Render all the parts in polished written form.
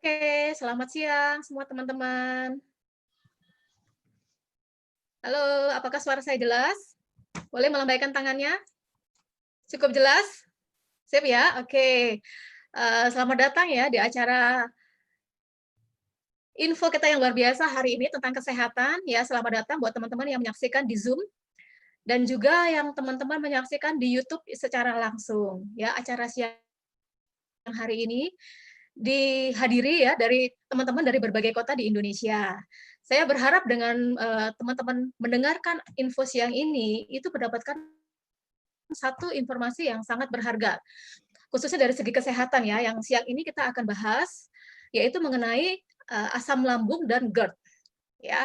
Oke, selamat siang semua teman-teman. Halo, apakah suara saya jelas? Boleh melambaikan tangannya? Cukup jelas? Sip ya? Oke. Selamat datang ya di acara info kita yang luar biasa hari ini tentang kesehatan. Ya, selamat datang buat teman-teman yang menyaksikan di Zoom. dan juga yang teman-teman menyaksikan di YouTube secara langsung ya. Acara siang hari ini dihadiri ya dari teman-teman dari berbagai kota di Indonesia. Saya berharap dengan teman-teman mendengarkan info siang ini itu mendapatkan satu informasi yang sangat berharga, khususnya dari segi kesehatan ya. Yang siang ini kita akan bahas yaitu mengenai asam lambung dan GERD ya.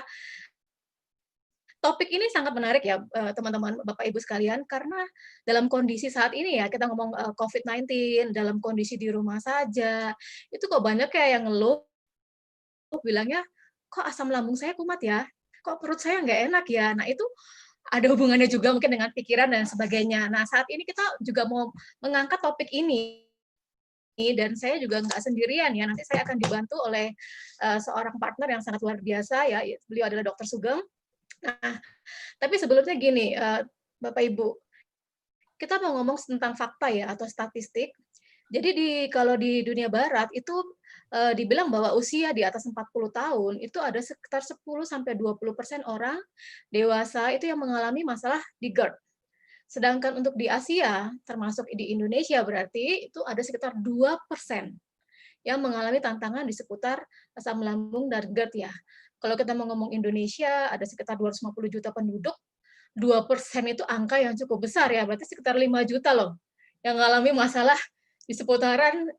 Topik ini sangat menarik ya teman-teman Bapak Ibu sekalian, karena dalam kondisi saat ini ya kita ngomong COVID-19 dalam kondisi di rumah saja, itu kok banyak ya yang ngeluh bilangnya, kok asam lambung saya kumat ya, kok perut saya nggak enak ya. Nah itu ada hubungannya juga mungkin dengan pikiran dan sebagainya. Nah saat ini kita juga mau mengangkat topik ini dan saya juga nggak sendirian ya. Nanti saya akan dibantu oleh seorang partner yang sangat luar biasa ya. Beliau adalah Dr. Sugeng. Nah, tapi sebelumnya gini, Bapak Ibu, kita mau ngomong tentang fakta ya atau statistik. Jadi kalau di dunia barat itu dibilang bahwa usia di atas 40 tahun itu ada sekitar 10-20% orang dewasa itu yang mengalami masalah di GERD. Sedangkan untuk di Asia, termasuk di Indonesia berarti itu ada sekitar 2% yang mengalami tantangan di seputar asam lambung dan GERD ya. Kalau kita mau ngomong Indonesia, ada sekitar 250 juta penduduk, 2% itu angka yang cukup besar ya, berarti sekitar 5 juta loh yang mengalami masalah di seputaran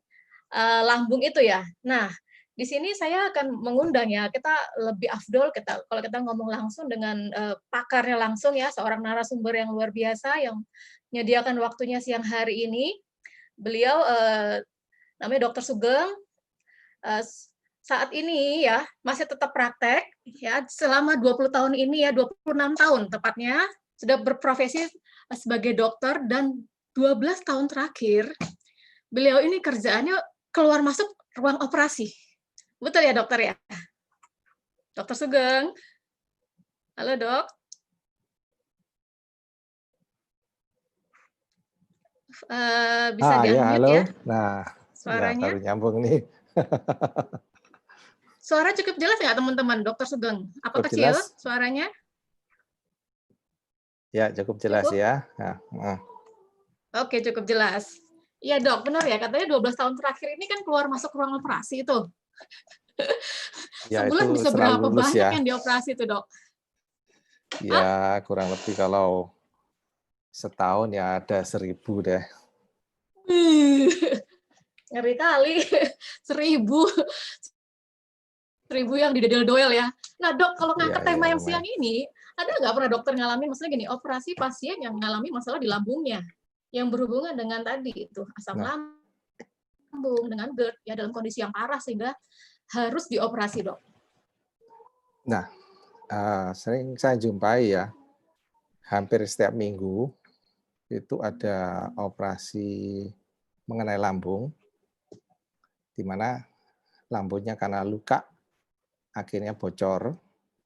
lambung itu ya. Nah, di sini saya akan mengundang ya, kita lebih afdol kalau kita ngomong langsung dengan pakarnya langsung ya, seorang narasumber yang luar biasa yang menyediakan waktunya siang hari ini. Beliau namanya Dr. Sugeng, saat ini ya masih tetap praktek ya selama 20 tahun ini ya, 26 tahun tepatnya sudah berprofesi sebagai dokter, dan 12 tahun terakhir beliau ini kerjaannya keluar masuk ruang operasi. Betul ya dokter ya? Dokter Sugeng. Halo dok. Bisa ya di-unmute halo. ya Nah, ya suaranya. baru nyambung nih. Suara cukup jelas nggak teman-teman, Dokter Sugeng? Apa Cukup kecil jelas? suaranya? Ya, cukup jelas Cukup? ya. Oke, cukup jelas. Iya dok, benar ya, katanya 12 tahun terakhir ini kan keluar masuk ruang operasi itu. Ya itu Sebulan bisa selalu berapa lulus banyak ya. yang dioperasi itu dok? Ya kurang lebih kalau setahun ya ada 1000 deh. Ngeri kali, 1000. 1000 yang didedel doel ya. Nah dok, kalau ngangkat tema yang siang Lumayan. ini, ada nggak pernah dokter ngalamin, maksudnya gini, operasi pasien yang mengalami masalah di lambungnya, yang berhubungan dengan tadi itu asam Nah, lambung dengan GERD ya dalam kondisi yang parah sehingga harus dioperasi dok. nah sering saya jumpai ya, hampir setiap minggu itu ada operasi mengenai lambung, di mana lambungnya karena luka akhirnya bocor,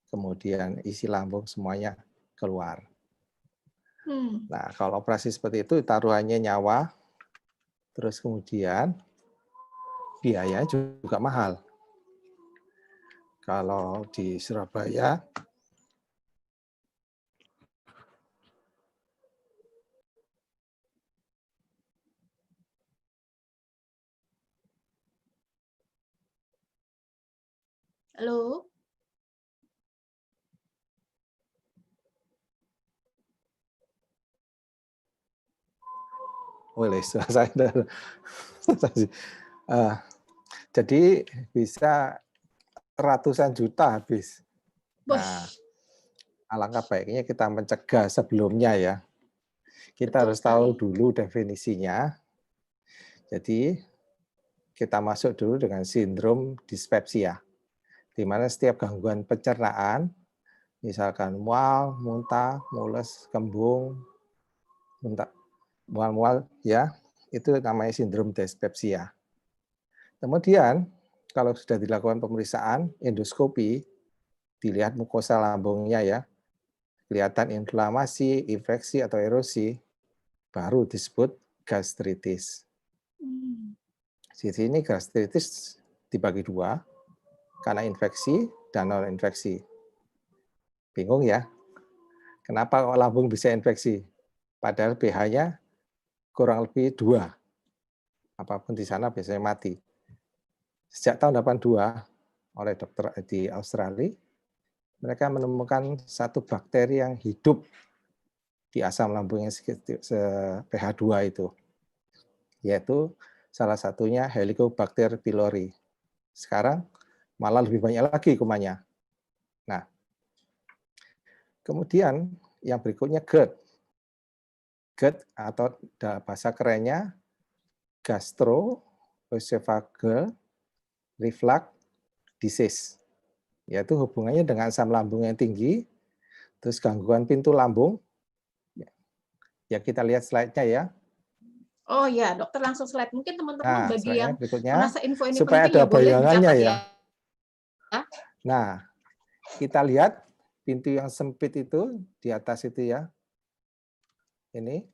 kemudian isi lambung semuanya keluar. Nah, kalau operasi seperti itu taruhannya nyawa, terus kemudian biaya juga mahal. Kalau di Surabaya, Halo? boleh saya jadi bisa ratusan juta habis. Nah, alangkah baiknya kita mencegah sebelumnya ya. Kita Betul harus tahu sekali. dulu definisinya. Jadi kita masuk dulu dengan sindrom dispepsia, di mana setiap gangguan pencernaan, misalkan mual, muntah, mules, kembung, mual-mual, ya, itu namanya sindrom dispepsia. Kemudian, kalau sudah dilakukan pemeriksaan endoskopi, dilihat mukosa lambungnya ya, kelihatan inflamasi, infeksi atau erosi, baru disebut gastritis. Di sini gastritis dibagi dua, karena infeksi dan non-infeksi. Bingung ya? Kenapa kok lambung bisa infeksi? Padahal pH-nya kurang lebih 2. Apapun di sana biasanya mati. Sejak tahun 82 oleh dokter di Australia, mereka menemukan satu bakteri yang hidup di asam lambung yang pH 2 itu, yaitu salah satunya Helicobacter pylori. Sekarang malah lebih banyak lagi kumannya. Nah, kemudian yang berikutnya GERD. GERD atau bahasa kerennya gastroesophageal reflux disease, yaitu hubungannya dengan asam lambung yang tinggi, terus gangguan pintu lambung. Ya kita lihat slide-nya ya. Oh ya, dokter langsung slide. Mungkin teman-teman Nah, bagi slide-nya yang berikutnya, merasa info ini supaya penting ada ya boleh bayangannya dicatat ya. ya. Nah, kita lihat pintu yang sempit itu di atas itu ya. Ini.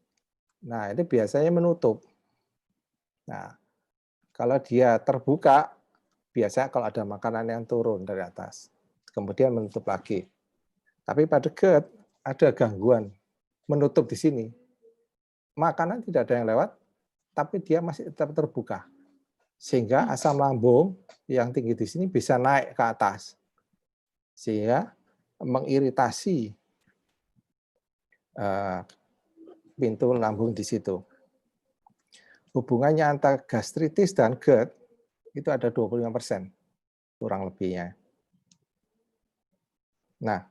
Nah, ini biasanya menutup. Nah, kalau dia terbuka, biasanya kalau ada makanan yang turun dari atas, kemudian menutup lagi. Tapi pada GERD ada gangguan menutup di sini. Makanan tidak ada yang lewat, tapi dia masih tetap terbuka. Sehingga asam lambung yang tinggi di sini bisa naik ke atas. Sehingga mengiritasi pintu lambung di situ. Hubungannya antara gastritis dan GERD itu ada 25% kurang lebihnya. Nah,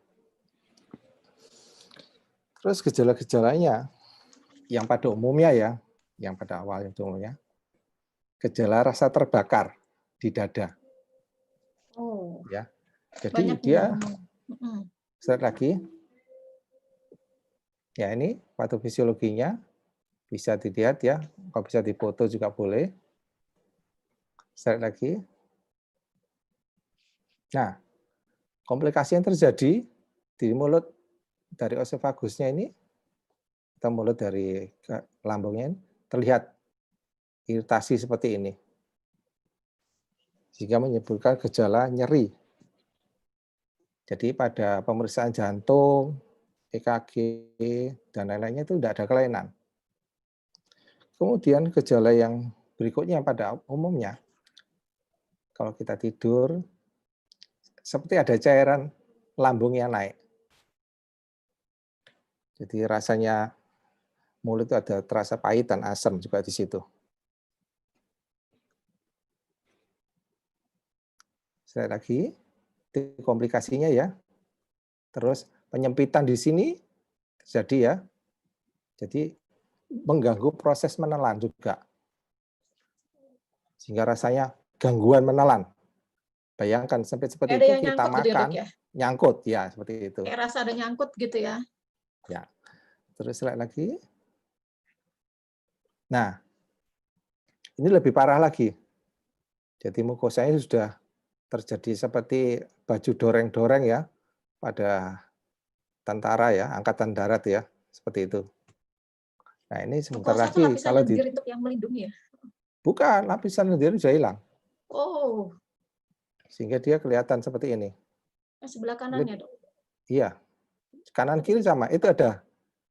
terus gejala-gejalanya yang pada umumnya ya, yang pada awal itu umumnya, gejala rasa terbakar di dada. Oh, Ya, jadi banyak nih yang dia ngomong. sekali lagi, ya ini patofisiologinya bisa dilihat ya, kalau bisa difoto juga boleh. Sekali lagi. Nah, komplikasi yang terjadi di mulut dari esofagusnya ini, atau mulut dari lambungnya terlihat iritasi seperti ini. Sehingga menyebabkan gejala nyeri. Jadi pada pemeriksaan jantung, EKG, dan lain-lainnya itu tidak ada kelainan. Kemudian gejala yang berikutnya pada umumnya, kalau kita tidur, seperti ada cairan lambung yang naik. Jadi rasanya mulut itu ada terasa pahit dan asam juga di situ. Sekali lagi, itu komplikasinya ya. Terus penyempitan di sini terjadi ya. Jadi mengganggu proses menelan juga. Sehingga rasanya gangguan menelan. Bayangkan sampai Kayak seperti ada itu yang kita nyangkut gitu ya dok makan, ya? nyangkut ya seperti itu. Kayak rasa ada nyangkut gitu ya? Ya. Terus lagi. Nah, ini lebih parah lagi. Jadi mukosanya sudah terjadi seperti baju doreng-doreng ya pada tentara ya, angkatan darat ya, seperti itu. Nah, ini sebentar Mukosa itu lagi lapisan kalau lendir untuk yang melindungi ya? bukan lapisan lendir sudah hilang. Oh, Sehingga dia kelihatan seperti ini. yang sebelah Ini, kanannya dok? iya, kanan kiri sama. Itu ada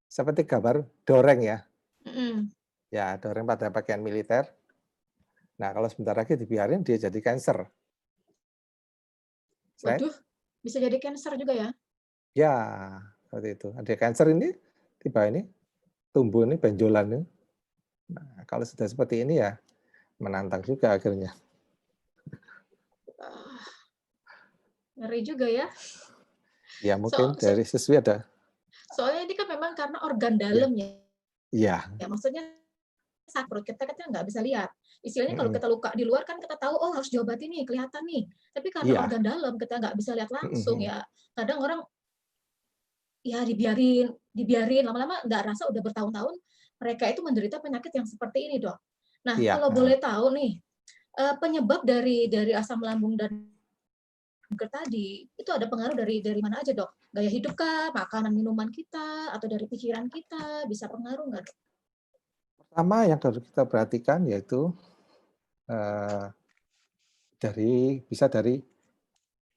seperti gambar doreng ya. Ya, doreng pada pakaian militer. Nah, kalau sebentar lagi dibiarin dia jadi cancer. Slide. Waduh, bisa jadi cancer juga ya? Ya, seperti itu. Ada cancer ini, tiba ini, tumbuh ini, benjolan ini. Nah, kalau sudah seperti ini ya, menantang juga akhirnya. Ngeri juga ya. Ya, mungkin So, dari sesuai ada. soalnya ini kan memang karena organ Ya, dalam ya. iya. Ya, maksudnya perut kita nggak bisa lihat. Istilahnya kalau Mm-mm. kita luka di luar kan kita tahu, oh harus diobati nih, kelihatan nih. Tapi karena Iya. organ dalam kita nggak bisa lihat langsung Mm-mm. ya. Kadang orang ya dibiarin lama-lama nggak rasa udah bertahun-tahun mereka itu menderita penyakit yang seperti ini dok. Nah Iya. kalau boleh tahu nih penyebab dari asam lambung dan GERD tadi itu ada pengaruh dari mana aja dok? Gaya hidup kah, makanan minuman kita, atau dari pikiran kita bisa pengaruh nggak dok? Pertama yang harus kita perhatikan yaitu eh, bisa dari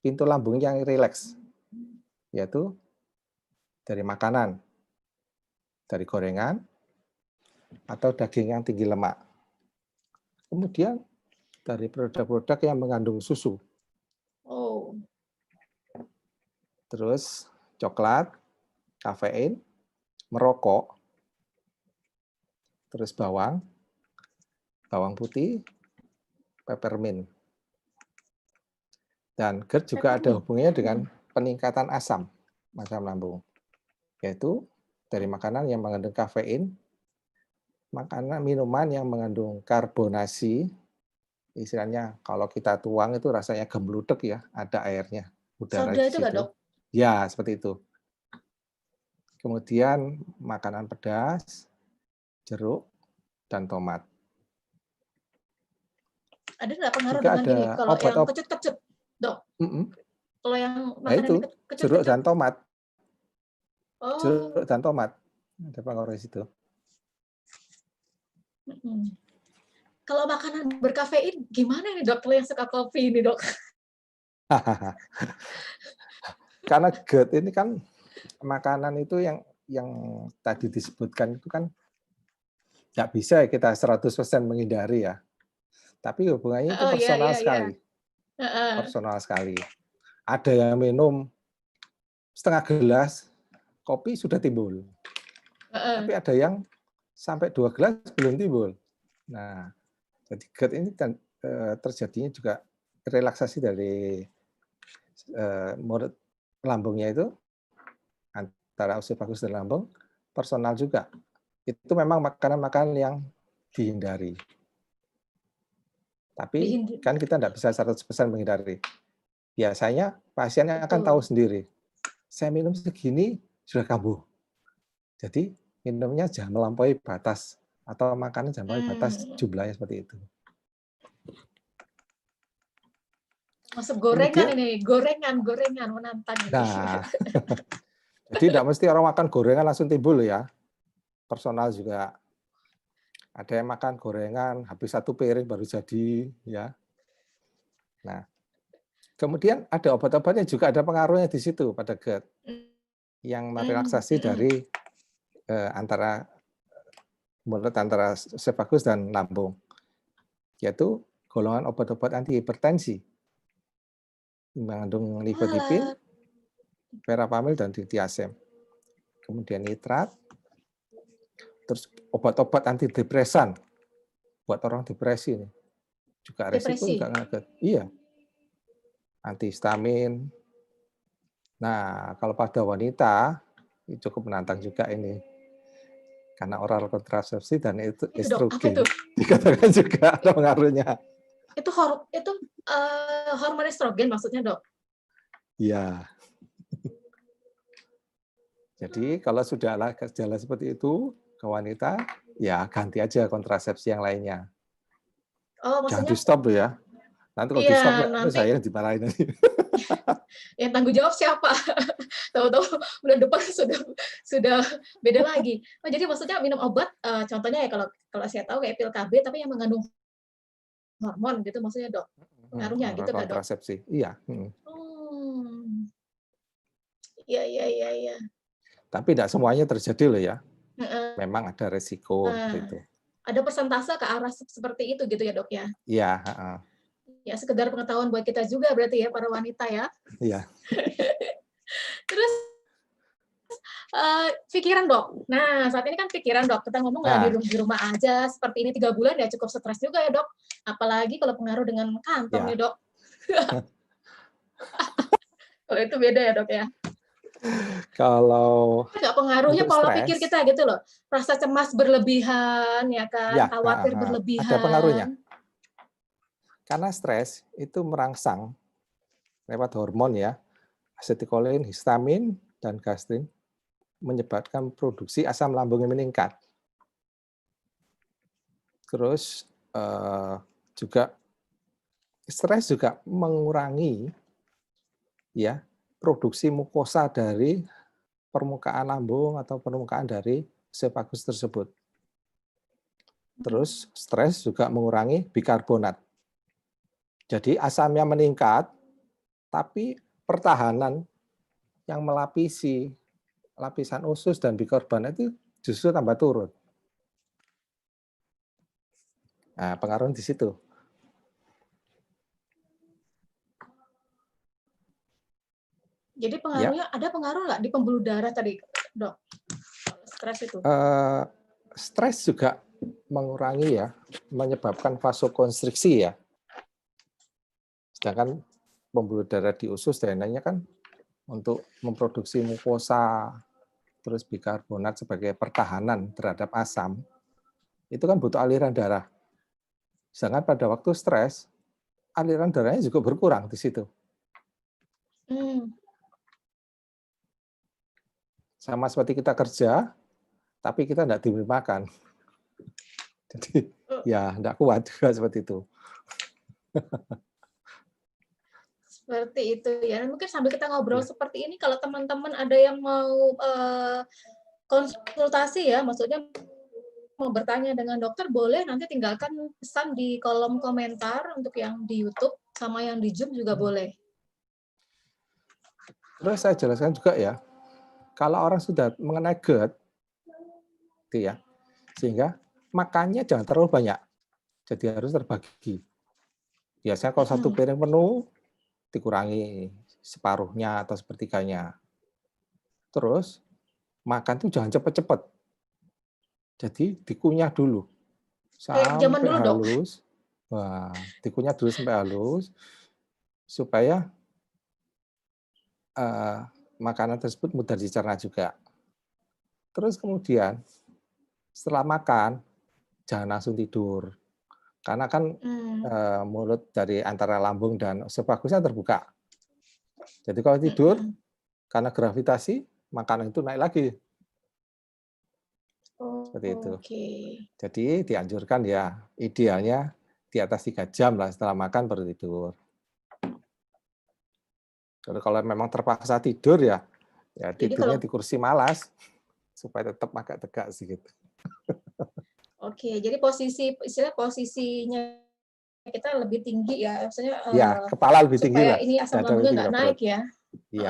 pintu lambung yang rileks, yaitu dari makanan, dari gorengan, atau daging yang tinggi lemak. Kemudian dari produk-produk yang mengandung susu. Oh. Terus coklat, kafein, merokok, terus bawang putih, peppermint. Dan GERD juga ada hubungannya dengan peningkatan asam lambung, yaitu dari makanan yang mengandung kafein, makanan minuman yang mengandung karbonasi, istilahnya kalau kita tuang itu rasanya gembludek ya, ada airnya, udara Soda di itu nggak, situ. Dok? Ya, seperti itu. Kemudian makanan pedas, jeruk, dan tomat. Ada nggak pengaruh Juga dengan ada ini kalau yang obat-obat. kecut-kecut, Dok? Kalau yang Nah makanan itu, yang jeruk kecut-kecut? dan tomat. Jeruk Oh. dan tomat. Ada pengaruh di situ. Kalau makanan berkafein gimana nih, Dok? Kalau yang suka kopi ini, Dok? Karena GERD ini kan makanan itu yang tadi disebutkan itu kan nggak bisa kita 100% menghindari ya. Tapi hubungannya itu Oh, iya, personal iya, iya. sekali. Personal sekali. Ada yang minum setengah gelas kopi sudah timbul. Tapi ada yang sampai 2 gelas belum timbul. Nah, jadi GERD ini terjadinya juga relaksasi dari mulut lambungnya itu antara esofagus dan lambung, personal juga. Itu memang makanan-makanan yang dihindari. Tapi kan kita tidak bisa 100% menghindari. Biasanya pasiennya akan tahu sendiri. Saya minum segini sudah kambuh. Jadi minumnya jangan melampaui batas atau makanan jangan melampaui batas jumlahnya seperti itu. Masuk gorengan ini, gorengan menantang ini. Nah, jadi tidak mesti orang makan gorengan langsung timbul ya. Personal juga ada yang makan gorengan habis 1 piring baru jadi ya. Nah, kemudian ada obat-obatnya juga ada pengaruhnya di situ pada GERD yang merelaksasi dari antara esofagus dan lambung, yaitu golongan obat-obat antihipertensi mengandung nifedipin, verapamil, dan diltiazem. Kemudian nitrat, terus obat-obat antidepresan buat orang depresi ini juga resiko juga GERD. Iya, antihistamin. Nah, kalau pada wanita cukup menantang juga ini karena oral kontrasepsi dan itu estrogen dikatakan juga ada pengaruhnya. Itu hormon estrogen maksudnya, Dok? Iya. Jadi kalau sudah ada gejala seperti itu ke wanita, ya ganti aja kontrasepsi yang lainnya. Oh, jangan maksudnya di stop loh ya. Nanti kalau di stop nanti saya yang dimarahin nanti. yang tanggung jawab siapa? Tahu-tahu bulan depan sudah beda lagi. Oh, jadi maksudnya minum obat, contohnya ya kalau saya tahu kayak pil KB tapi yang mengandung hormon gitu maksudnya, Dok? Pengaruhnya gitu nggak, Dok? Kontrasepsi, iya. Iya, iya, iya, iya. Tapi tidak semuanya terjadi loh ya. Memang ada resiko gitu. Ada persentase ke arah seperti itu gitu ya, Dok ya? Iya. Ya sekedar pengetahuan buat kita juga berarti ya para wanita ya. Iya. Terus pikiran, Dok. Nah, saat ini kan pikiran, Dok. Kita ngomong di rumah aja seperti ini 3 bulan ya cukup stres juga ya, Dok. Apalagi kalau pengaruh dengan kantong nih, Dok. Kalau itu beda ya, Dok ya. Kalau nggak pengaruhnya pola pikir kita gitu loh. Rasa cemas berlebihan ya kan, khawatir berlebihan. Ada pengaruhnya. Karena stres itu merangsang lewat hormon ya, asetilkolin, histamin, dan gastrin menyebabkan produksi asam lambung yang meningkat. Terus juga stres juga mengurangi ya produksi mukosa dari permukaan lambung atau permukaan dari esofagus tersebut. Terus stres juga mengurangi bikarbonat. Jadi asamnya meningkat, tapi pertahanan yang melapisi lapisan usus dan bikarbonat itu justru tambah turun. Nah, pengaruh di situ. Jadi Ya. pengaruhnya ada pengaruh nggak di pembuluh darah tadi, Dok? Stres itu. Stres juga mengurangi ya, menyebabkan vasokonstriksi ya. Sedangkan pembuluh darah di usus dan lainnya kan untuk memproduksi mukosa, terus bikarbonat sebagai pertahanan terhadap asam, itu kan butuh aliran darah. Sedangkan pada waktu stres, aliran darahnya juga berkurang di situ. Sama seperti kita kerja, tapi kita tidak diberi makan. Jadi ya tidak kuat juga seperti itu. Seperti itu ya. Mungkin sambil kita ngobrol seperti ini, kalau teman-teman ada yang mau konsultasi ya, maksudnya mau bertanya dengan dokter, boleh nanti tinggalkan pesan di kolom komentar untuk yang di YouTube sama yang di Zoom juga boleh. Terus saya jelaskan juga ya, kalau orang sudah mengenai GERD, gitu ya, sehingga makannya jangan terlalu banyak, jadi harus terbagi. Biasanya kalau satu piring penuh, dikurangi separuhnya atau sepertiganya. Terus makan tuh jangan cepet-cepet, jadi dikunyah dulu Kayak zaman sampai dulu, Dok. halus. Wah, dikunyah dulu sampai halus supaya makanan tersebut mudah dicerna juga. Terus kemudian setelah makan jangan langsung tidur, karena kan mulut dari antara lambung dan sebagusnya terbuka. Jadi kalau tidur karena gravitasi makanan itu naik lagi. Seperti itu. Jadi dianjurkan ya idealnya di atas 3 jam lah setelah makan baru tidur. Kalau memang terpaksa tidur ya tidurnya di kursi malas supaya tetap agak tegak sih gitu. Oke, jadi posisinya kita lebih tinggi ya, maksudnya kepala lebih tinggi supaya lah. ini asam lambungnya nggak naik ya.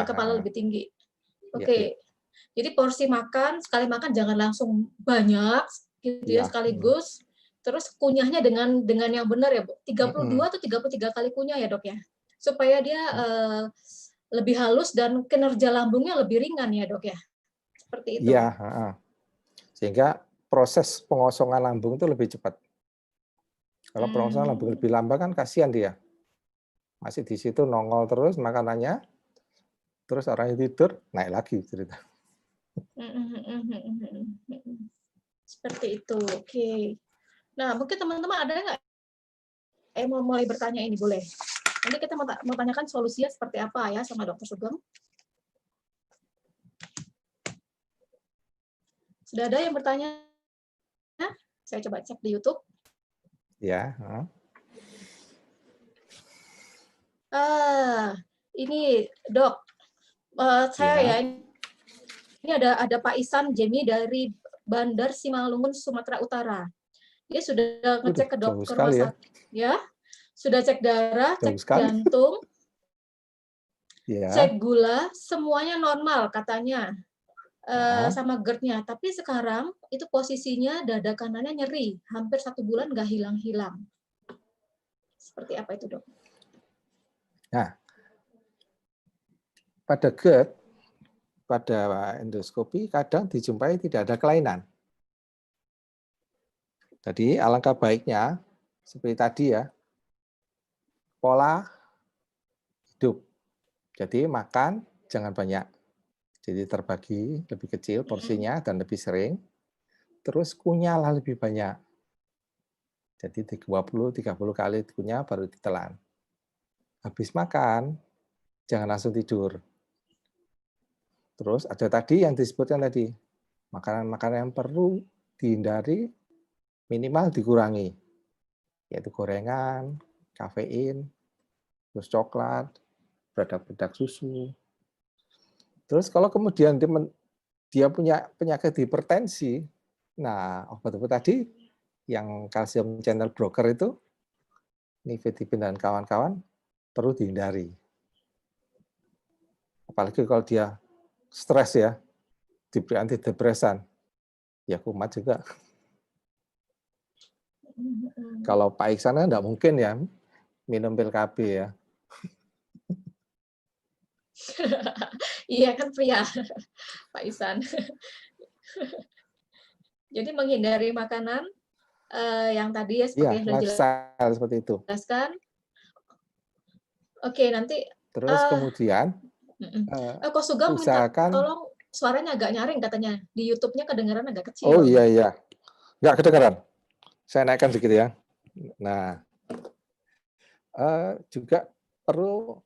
Kepala lebih tinggi. Oke. Jadi porsi makan, sekali makan jangan langsung banyak gitu ya sekaligus. Terus kunyahnya dengan yang benar ya, Bu. 32 atau 33 kali kunyah ya, Dok ya. Supaya dia lebih halus dan kinerja lambungnya lebih ringan ya, Dok ya. Seperti itu. Iya, sehingga proses pengosongan lambung itu lebih cepat. Kalau pengosongan lambung lebih lambat kan kasihan dia. Masih di situ nongol terus makanannya, terus orangnya tidur, naik lagi cerita. Seperti itu, oke. Nah, mungkin teman-teman ada nggak mau mulai bertanya ini, boleh. Nanti kita mau tanyakan solusinya seperti apa ya sama Dokter Sugeng. Sudah ada yang bertanya? Saya coba cek di YouTube. Ya. Ini Dok, saya ya. Ini ada Pak Isan Jemi dari Bandar Simalungun, Sumatera Utara. Dia sudah ngecek ke rumah sakit, ya. Sudah cek darah, cek jantung, cek gula, semuanya normal katanya. Sama GERD-nya, tapi sekarang itu posisinya dada kanannya nyeri, hampir 1 bulan nggak hilang-hilang. Seperti apa itu, Dok? Nah, pada GERD, pada endoskopi kadang dijumpai tidak ada kelainan. Jadi alangkah baiknya seperti tadi ya, pola hidup. Jadi makan jangan banyak. Jadi terbagi lebih kecil porsinya dan lebih sering. Terus kunyahlah lebih banyak. Jadi 20-30 kali kunyah baru ditelan. Habis makan, jangan langsung tidur. Terus ada tadi yang disebutkan tadi, makanan-makanan yang perlu dihindari minimal dikurangi. Yaitu gorengan, kafein, terus coklat, produk-produk susu. Terus kalau kemudian dia punya penyakit hipertensi, nah obat-obat tadi yang kalsium channel blocker itu, nifedipin dan kawan-kawan perlu dihindari. Apalagi kalau dia stres ya, diberi antidepresan, ya kumat juga. Kalau Pak Iksan kan nggak mungkin ya minum pil KB ya. Iya kan pria, Pak Ihsan. Jadi menghindari makanan yang tadi ya seperti Iya, yang sudah lifestyle seperti itu. dijelaskan. Oke, nanti Terus kemudian Kok Sugeng minta usahakan. tolong suaranya agak nyaring katanya. Di YouTube-nya kedengaran agak kecil. Oh iya, nggak kedengaran. Saya naikkan sedikit ya. Nah, juga perlu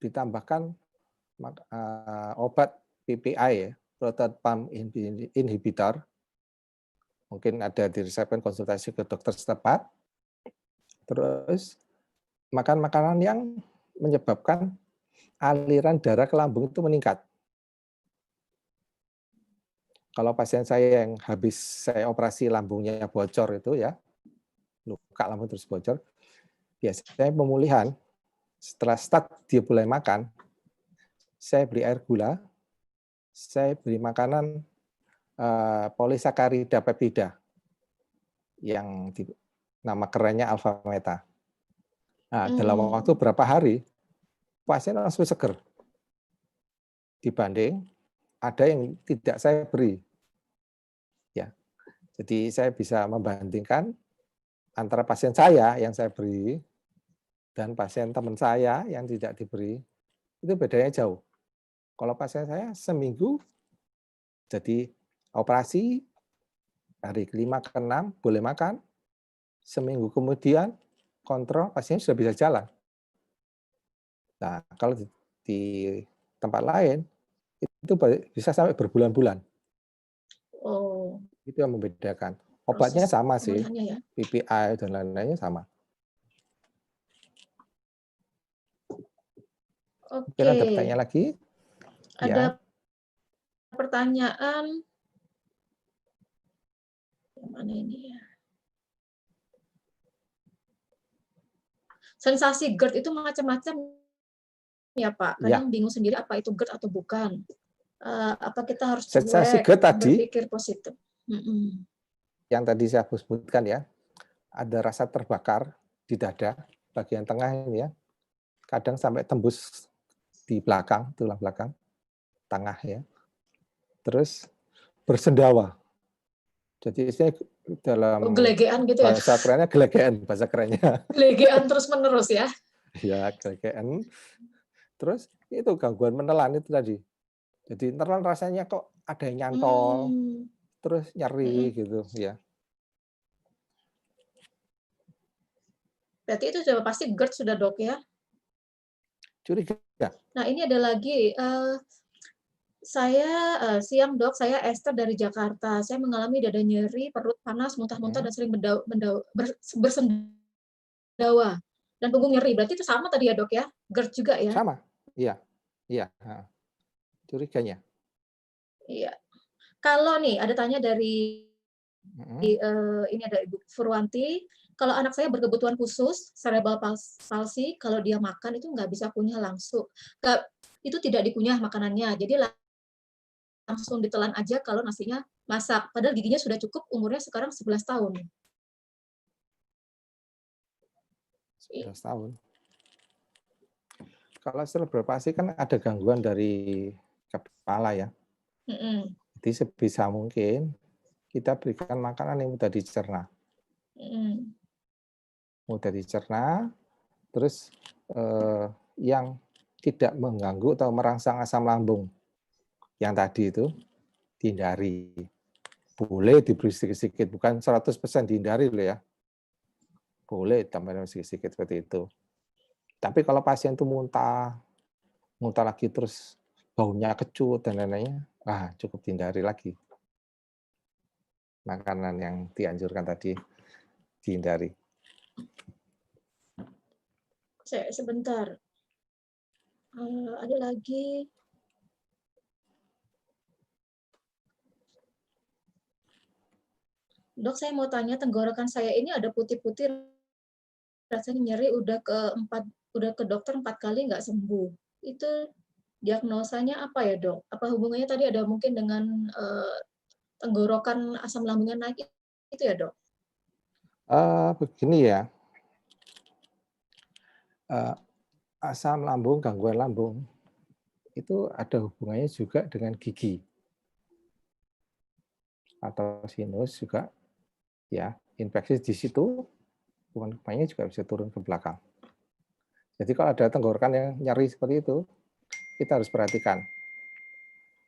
ditambahkan obat PPI ya, proton pump inhibitor. Mungkin ada diresepkan konsultasi ke dokter setempat. Terus makan makanan yang menyebabkan aliran darah ke lambung itu meningkat. Kalau pasien saya yang habis saya operasi lambungnya bocor itu ya, luka lambung terus bocor, biasanya pemulihan setelah start dia mulai makan, saya beri air gula, saya beri makanan polisakarida peptida yang nama kerennya alfa meta. Nah, dalam waktu berapa hari pasien langsung seger. Dibanding ada yang tidak saya beri. Ya. Jadi saya bisa membandingkan antara pasien saya yang saya beri dan pasien teman saya yang tidak diberi. Itu bedanya jauh. Kalau pasien saya seminggu jadi operasi, hari kelima ke-6 boleh makan, seminggu kemudian kontrol pasien sudah bisa jalan. Nah, kalau di tempat lain itu bisa sampai berbulan-bulan. Oh. Itu yang membedakan. Obatnya sama sih, ya. PPI dan lain-lainnya sama. Oke. Mungkin ada pertanyaan lagi? Ada Ya. pertanyaan. Yang mana ini ya? Sensasi GERD itu macam-macam ya Pak. Kadang bingung sendiri apa itu GERD atau bukan. Apa kita harus sensasi cuek, GERD tadi, berpikir positif? yang tadi saya sebutkan ya, ada rasa terbakar di dada, bagian tengah ini ya, kadang sampai tembus di belakang, tulang belakang, tengah ya. Terus bersendawa. Jadi istilahnya dalam gelegean gitu ya? Bahasa kerennya gelegean, bahasa kerennya. Gelegean terus-menerus ya? Ya, gelegean. Terus itu gangguan menelan itu tadi. Jadi menelan rasanya kok ada yang nyantol, terus nyeri gitu ya. Berarti itu sudah pasti GERD sudah dok ya? Curiga. Nah ini ada lagi, saya siang dok, saya Esther dari Jakarta. Saya mengalami dada nyeri, perut panas, muntah-muntah dan sering bersendawa dan punggung nyeri. Berarti itu sama tadi ya dok ya? GERD juga ya? Sama, iya, iya. Curiganya. Iya. Kalau nih ada tanya dari ini ada Ibu Furwanti. Kalau anak saya berkebutuhan khusus, cerebral palsy, kalau dia makan itu nggak bisa kunyah langsung. Itu tidak dikunyah makanannya, jadi langsung ditelan aja kalau nasinya masak. Padahal giginya sudah cukup, umurnya sekarang 11 tahun. 11 tahun. Kalau cerebral palsy kan ada gangguan dari kepala ya. Jadi sebisa mungkin kita berikan makanan yang mudah dicerna. Mudah dicerna, terus yang tidak mengganggu atau merangsang asam lambung. Yang tadi itu dihindari. Boleh diberi sedikit-sedikit, bukan 100% dihindari loh ya. Boleh tambahin sedikit-sedikit seperti itu. Tapi kalau pasien itu muntah lagi terus baunya kecut dan lain-lainnya, cukup dihindari lagi. Makanan yang dianjurkan tadi dihindari. Sebentar. Ada lagi. Dok, saya mau tanya, tenggorokan saya ini ada putih-putih, rasanya nyeri udah ke dokter 4 kali nggak sembuh. Itu Diagnosanya apa ya, Dok? Apa hubungannya tadi ada mungkin dengan tenggorokan asam lambungnya naik itu ya, Dok? Begini ya, eee, asam lambung, gangguan lambung, itu ada hubungannya juga dengan gigi atau sinus juga ya, infeksi di situ kuman-kumannya juga bisa turun ke belakang. Jadi kalau ada tenggorokan yang nyeri seperti itu, kita harus perhatikan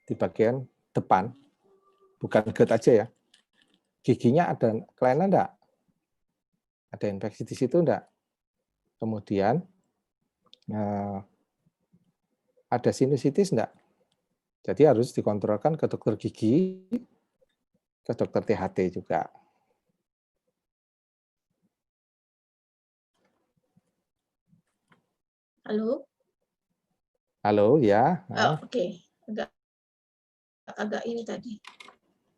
di bagian depan, bukan GERD aja ya, giginya ada kelainan enggak? Ada infeksi di situ enggak? Kemudian, ada sinusitis enggak? Jadi harus dikontrolkan ke dokter gigi, ke dokter THT juga. Halo? Halo, ya, Oh, oke. Agak ini tadi.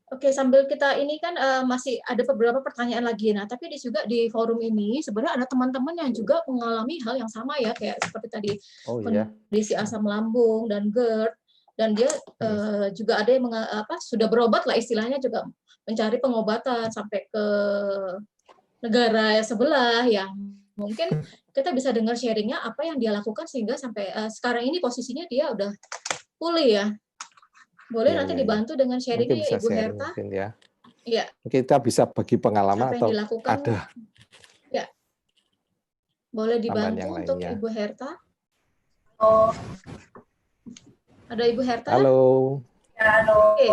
Oke, sambil kita ini kan masih ada beberapa pertanyaan lagi. Nah, tapi juga di forum ini sebenarnya ada teman-teman yang juga mengalami hal yang sama ya, kayak seperti tadi oh iya, kondisi asam lambung dan GERD, dan dia juga ada yang sudah berobat lah istilahnya, juga mencari pengobatan sampai ke negara sebelah yang mungkin kita bisa dengar sharingnya apa yang dia lakukan sehingga sampai sekarang ini posisinya dia udah pulih ya. Boleh iya nanti iya iya. dibantu dengan Mungkin sharingnya ya bisa Ibu sharing Herta? mungkin ya. Iya, Kita bisa bagi pengalaman apa yang atau dilakukan? ada Ya, boleh tambahan dibantu yang untuk lainnya. Ibu Herta? Oh, ada Ibu Herta? Halo, Ya, halo. Oke,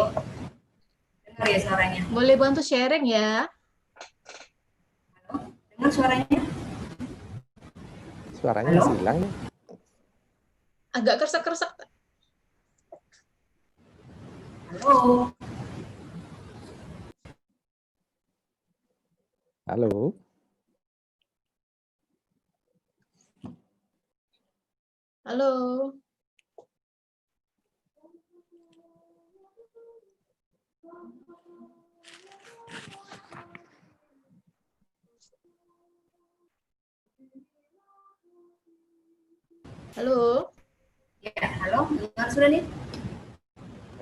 dengar ya suaranya. Boleh bantu sharing ya? Dengar suaranya? suaranya Halo? masih hilang nih. Agak kersek-kersek. Halo. Halo, Halo. Halo. Ya, halo. Dengar sudah nih?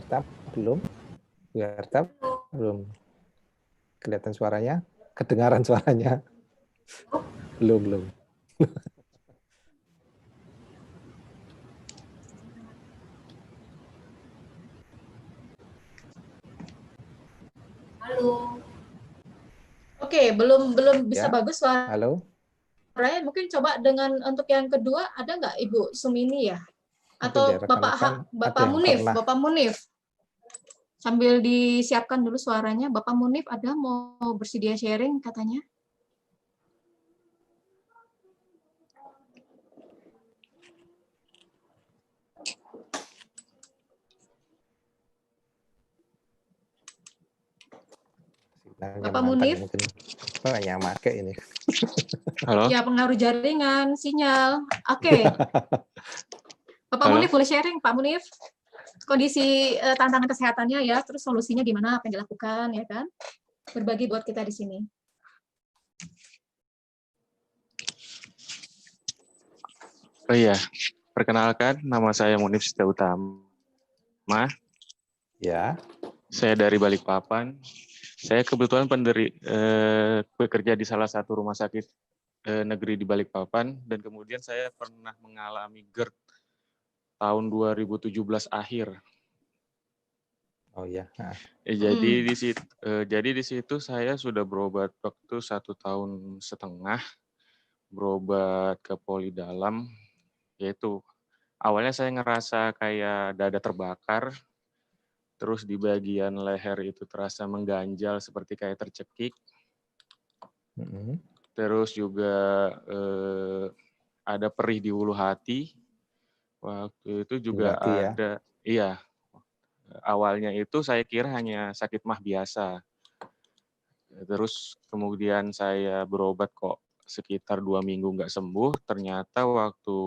Herta belum? Bu Herta belum kelihatan suaranya? Kedengaran suaranya? Belum, belum. Halo. Oke, belum belum bisa Ya, bagus suaranya. halo. Mungkin coba dengan untuk yang kedua ada nggak Ibu Sumini ya? Mungkin ya Atau rekan-rekan ada Bapak yang Munif, pernah. Bapak Munif. Sambil disiapkan dulu suaranya, Bapak Munif ada mau bersedia sharing katanya? Sinyalnya Bapak mantap ya, Munif? mungkin banyak make ini. Halo, Ya, pengaruh jaringan, sinyal. Oke. Bapak halo. Munif boleh sharing, Pak Munif? Kondisi tantangan kesehatannya ya, terus solusinya gimana, apa yang dilakukan, ya kan? Berbagi buat kita di sini. Oh iya, perkenalkan nama saya Munif Sita Utama. Ya, Saya dari Balikpapan. Saya kebetulan bekerja di salah satu rumah sakit negeri di Balikpapan, dan kemudian saya pernah mengalami GERD tahun 2017 akhir. oh ya. Jadi di situ saya sudah berobat waktu 1,5 tahun, berobat ke poli dalam, yaitu awalnya saya ngerasa kayak dada terbakar, terus di bagian leher itu terasa mengganjal seperti kayak tercekik, terus juga ada perih di ulu hati. Waktu itu juga Berarti ya. ada, iya, awalnya itu saya kira hanya sakit mah biasa. Terus kemudian saya berobat kok sekitar 2 minggu nggak sembuh, ternyata waktu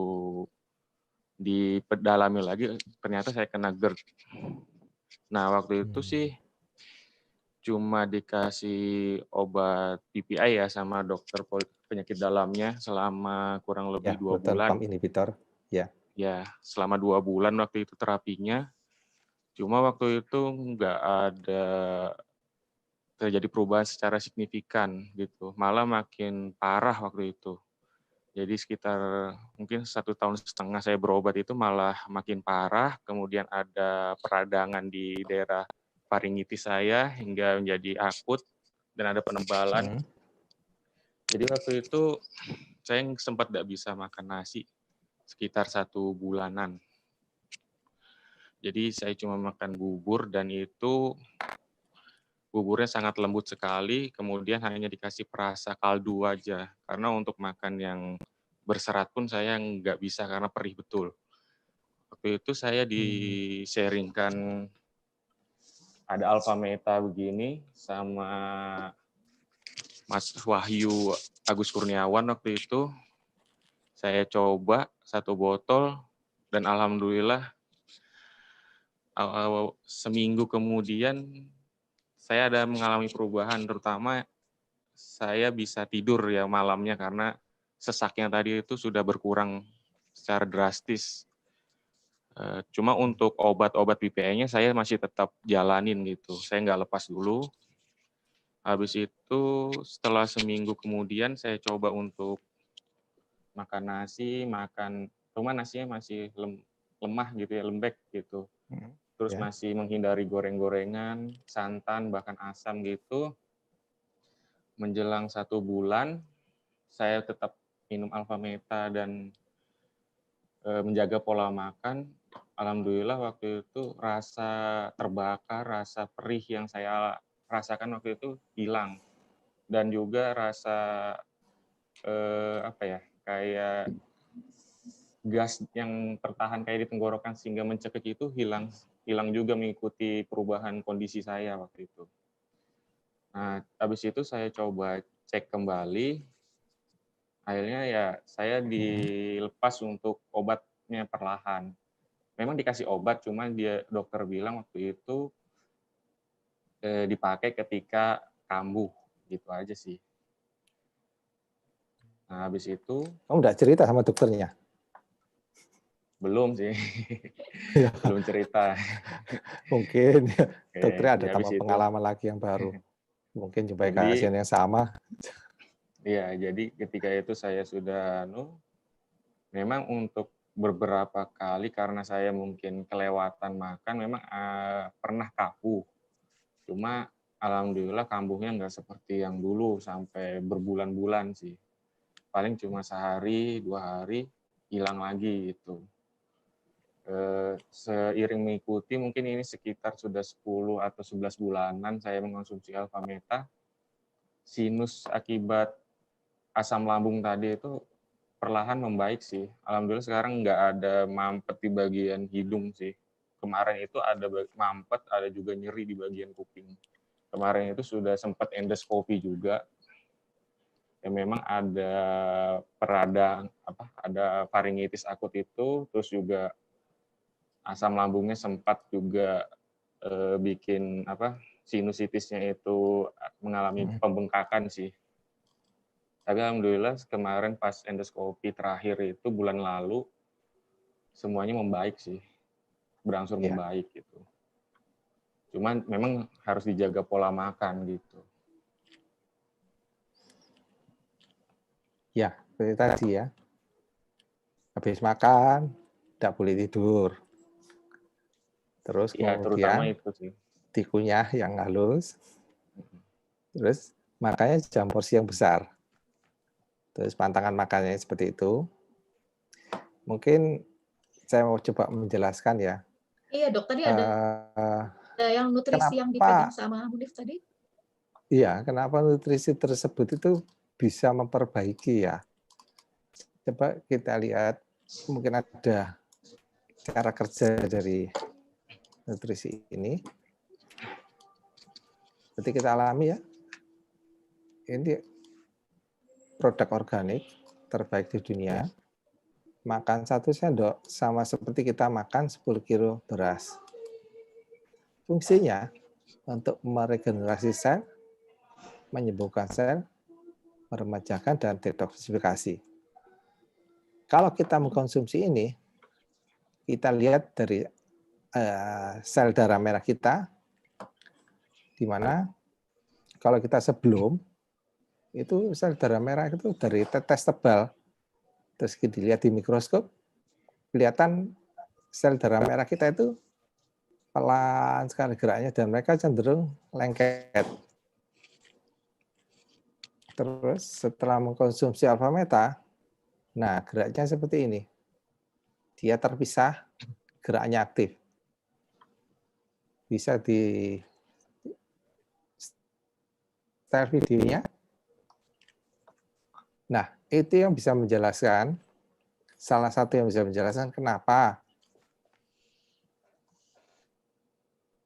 dipedalami lagi, ternyata saya kena GERD. Nah, waktu itu sih cuma dikasih obat PPI ya sama dokter penyakit dalamnya selama kurang lebih Ya, 2 proton bulan. pump inhibitor. Ya. ya selama 2 bulan waktu itu terapinya. Cuma waktu itu nggak ada terjadi perubahan secara signifikan gitu, malah makin parah waktu itu. Jadi sekitar mungkin 1,5 tahun saya berobat itu malah makin parah, kemudian ada peradangan di daerah faringitis saya hingga menjadi akut dan ada penebalan. Hmm. Jadi waktu itu saya sempat tidak bisa makan nasi sekitar 1 bulanan. Jadi saya cuma makan bubur dan itu buburnya sangat lembut sekali, kemudian hanya dikasih perasa kaldu aja. Karena untuk makan yang berserat pun saya nggak bisa karena perih betul. Waktu itu saya di-sharing-kan ada Alpha Meta begini sama Mas Wahyu Agus Kurniawan waktu itu. Saya coba 1 botol dan alhamdulillah seminggu kemudian saya ada mengalami perubahan, terutama saya bisa tidur ya malamnya karena sesaknya tadi itu sudah berkurang secara drastis. Cuma untuk obat-obat BPA-nya saya masih tetap jalanin gitu, saya nggak lepas dulu. Habis itu setelah seminggu kemudian saya coba untuk makan nasi, cuma nasinya masih lemah gitu ya, lembek gitu. Terus Ya. masih menghindari goreng-gorengan, santan, bahkan asam gitu. Menjelang 1 bulan, saya tetap minum Alpha Meta dan menjaga pola makan. Alhamdulillah waktu itu rasa terbakar, rasa perih yang saya rasakan waktu itu hilang. Dan juga rasa kayak gas yang tertahan kayak di tenggorokan sehingga mencekik itu hilang juga mengikuti perubahan kondisi saya waktu itu. Nah, habis itu saya coba cek kembali, akhirnya ya saya dilepas untuk obatnya perlahan. Memang dikasih obat, cuma dokter bilang waktu itu dipakai ketika kambuh, gitu aja sih. Nah, habis itu Kamu nggak cerita sama dokternya? belum sih, Ya, belum cerita. mungkin dokternya Oke, ada habis tambah itu, pengalaman lagi yang baru. Mungkin jumpai jadi kajian yang sama. ya, jadi ketika itu saya sudah memang untuk beberapa kali karena saya mungkin kelewatan makan, memang pernah kambuh. Cuma alhamdulillah kambuhnya nggak seperti yang dulu sampai berbulan-bulan sih. Paling cuma sehari, 2 hari, hilang lagi gitu. Seiring mengikuti mungkin ini sekitar sudah 10 atau 11 bulanan saya mengkonsumsi Alpha Meta, sinus akibat asam lambung tadi itu perlahan membaik sih. Alhamdulillah sekarang nggak ada mampet di bagian hidung sih. Kemarin itu ada mampet, ada juga nyeri di bagian kuping. Kemarin itu sudah sempat endoskopi juga. Ya memang ada ada faringitis akut itu, terus juga asam lambungnya sempat juga bikin sinusitisnya itu mengalami pembengkakan sih. Tapi alhamdulillah kemarin pas endoskopi terakhir itu bulan lalu semuanya membaik sih, berangsur Ya. membaik gitu. Cuman memang harus dijaga pola makan gitu. Ya, seperti tadi ya. Habis makan, tidak boleh tidur. Terus Ya terutama kemudian itu sih. dikunyah yang halus. Terus makannya jam porsi yang besar. Terus pantangan makannya seperti itu. Mungkin saya mau coba menjelaskan ya. Iya dok, tadi ada yang nutrisi yang dipegang Kenapa? sama Munif tadi? Iya, kenapa nutrisi tersebut itu bisa memperbaiki ya? Coba kita lihat, mungkin ada cara kerja dari nutrisi ini. Seperti kita alami ya. Ini produk organik terbaik di dunia. Makan 1 sendok sama seperti kita makan 10 kilo beras. Fungsinya untuk meregenerasi sel, menyembuhkan sel, meremajakan dan detoksifikasi. Kalau kita mengkonsumsi ini, kita lihat dari sel darah merah kita, di mana kalau kita sebelum, itu sel darah merah itu dari tetes tebal, terus kita lihat di mikroskop, kelihatan sel darah merah kita itu pelan sekali geraknya dan mereka cenderung lengket. Terus setelah mengkonsumsi alfa meta, nah geraknya seperti ini. Dia terpisah, geraknya aktif. Bisa di setel videonya. Nah, itu yang bisa menjelaskan, salah satu yang bisa menjelaskan kenapa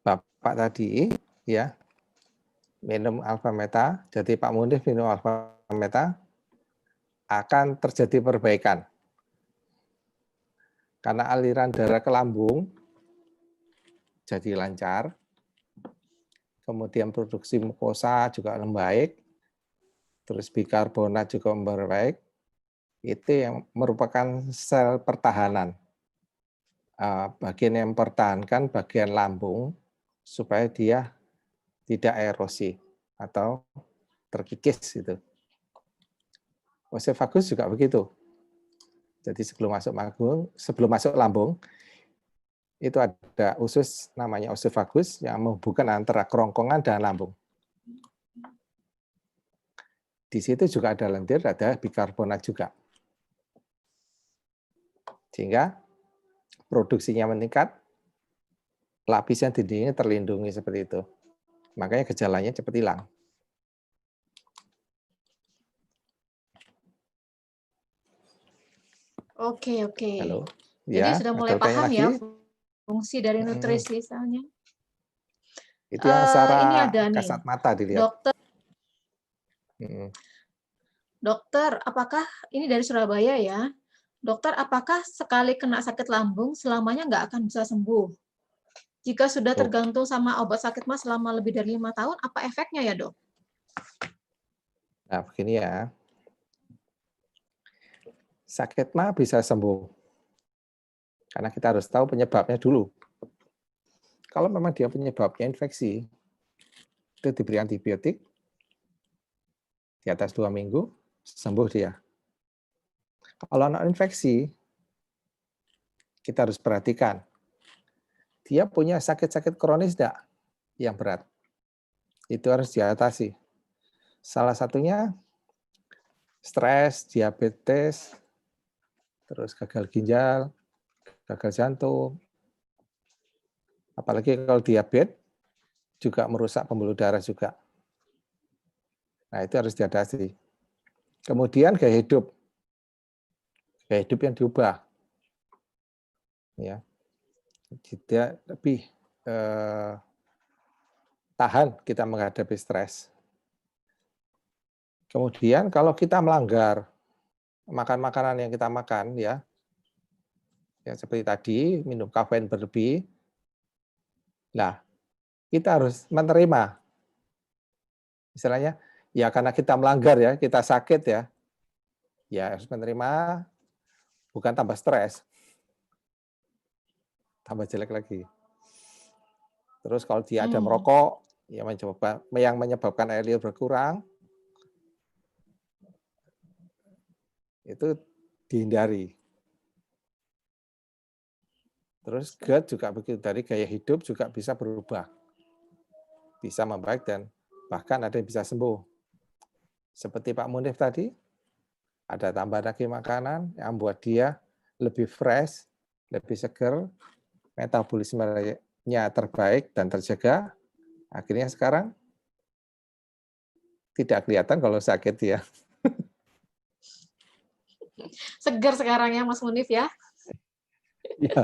Bapak tadi ya minum alfa meta, jadi Pak Munif minum alfa meta, akan terjadi perbaikan. Karena aliran darah ke lambung jadi lancar, kemudian produksi mukosa juga membaik, terus bikarbonat juga membaik, itu yang merupakan sel pertahanan. Bagian yang mempertahankan bagian lambung supaya dia tidak erosi atau terkikis gitu. Oesophagus juga begitu. Jadi sebelum masuk lambung itu ada usus namanya oesophagus yang menghubungkan antara kerongkongan dan lambung. Di situ juga ada lendir, ada bikarbonat juga. Sehingga produksinya meningkat, lapisan dindingnya terlindungi seperti itu. Makanya gejalanya cepat hilang. Oke, oke. Halo. Jadi Ya, sudah mulai ada pertanyaan paham lagi? ya fungsi dari nutrisi-nya. Itu yang secara Ini ada nih, kasat mata dilihat. dokter, apakah ini dari Surabaya ya? Dokter, apakah sekali kena sakit lambung selamanya nggak akan bisa sembuh? Jika sudah tergantung sama obat sakit mah selama lebih dari 5 tahun, apa efeknya ya, Dok? Nah, begini ya. Sakit mah bisa sembuh. Karena kita harus tahu penyebabnya dulu. Kalau memang dia penyebabnya infeksi, itu diberi antibiotik, di atas 2 minggu, sembuh dia. Kalau anak infeksi, kita harus perhatikan. Dia punya sakit-sakit kronis enggak yang berat. Itu harus diatasi. Salah satunya stres, diabetes, terus gagal ginjal, gagal jantung. Apalagi kalau diabetes juga merusak pembuluh darah juga. Nah, itu harus diatasi. Kemudian gaya hidup yang diubah. Ya. Dia lebih tahan kita menghadapi stres. Kemudian kalau kita melanggar makan makanan yang kita makan ya seperti tadi minum kafein berlebih. Nah, kita harus menerima. Misalnya ya karena kita melanggar ya, kita sakit ya. Ya harus menerima, bukan tambah stres. Tambah jelek lagi. Terus kalau dia ada merokok, yang menyebabkan air liur berkurang, itu dihindari. Terus GERD juga begitu, dari gaya hidup juga bisa berubah. Bisa membaik dan bahkan ada yang bisa sembuh. Seperti Pak Munif tadi, ada tambahan lagi makanan yang membuat dia lebih fresh, lebih seger, metabolismenya terbaik dan terjaga. Akhirnya sekarang tidak kelihatan kalau sakit ya. Segar sekarang ya, Mas Munif ya. Ya.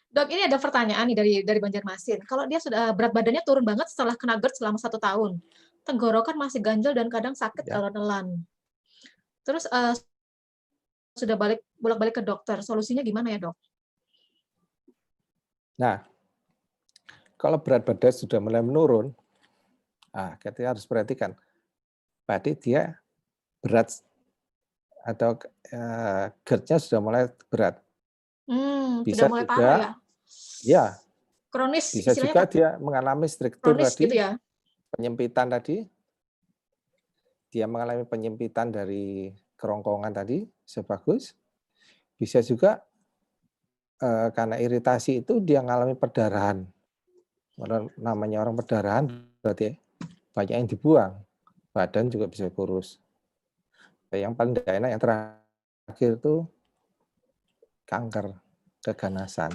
Dok, ini ada pertanyaan nih dari Banjarmasin. Kalau dia sudah berat badannya turun banget setelah kena GERD selama 1 tahun, tenggorokan masih ganjel dan kadang sakit kalau nelan. Terus sudah bolak-balik ke dokter, solusinya gimana ya, Dok? Nah, kalau berat badan sudah mulai menurun, kita harus perhatikan. Berarti dia berat atau GERD-nya sudah mulai berat. Sudah Bisa mulai parah ya? juga, ya, Kronis, bisa istilahnya juga dia mengalami struktur kronis gitu tadi, ya? penyempitan tadi, dia mengalami penyempitan dari kerongkongan tadi, sebagus. Bisa juga karena iritasi itu dia mengalami perdarahan. Namanya orang perdarahan berarti banyak yang dibuang, badan juga bisa kurus. Yang paling tidak enak yang terakhir itu kanker, keganasan.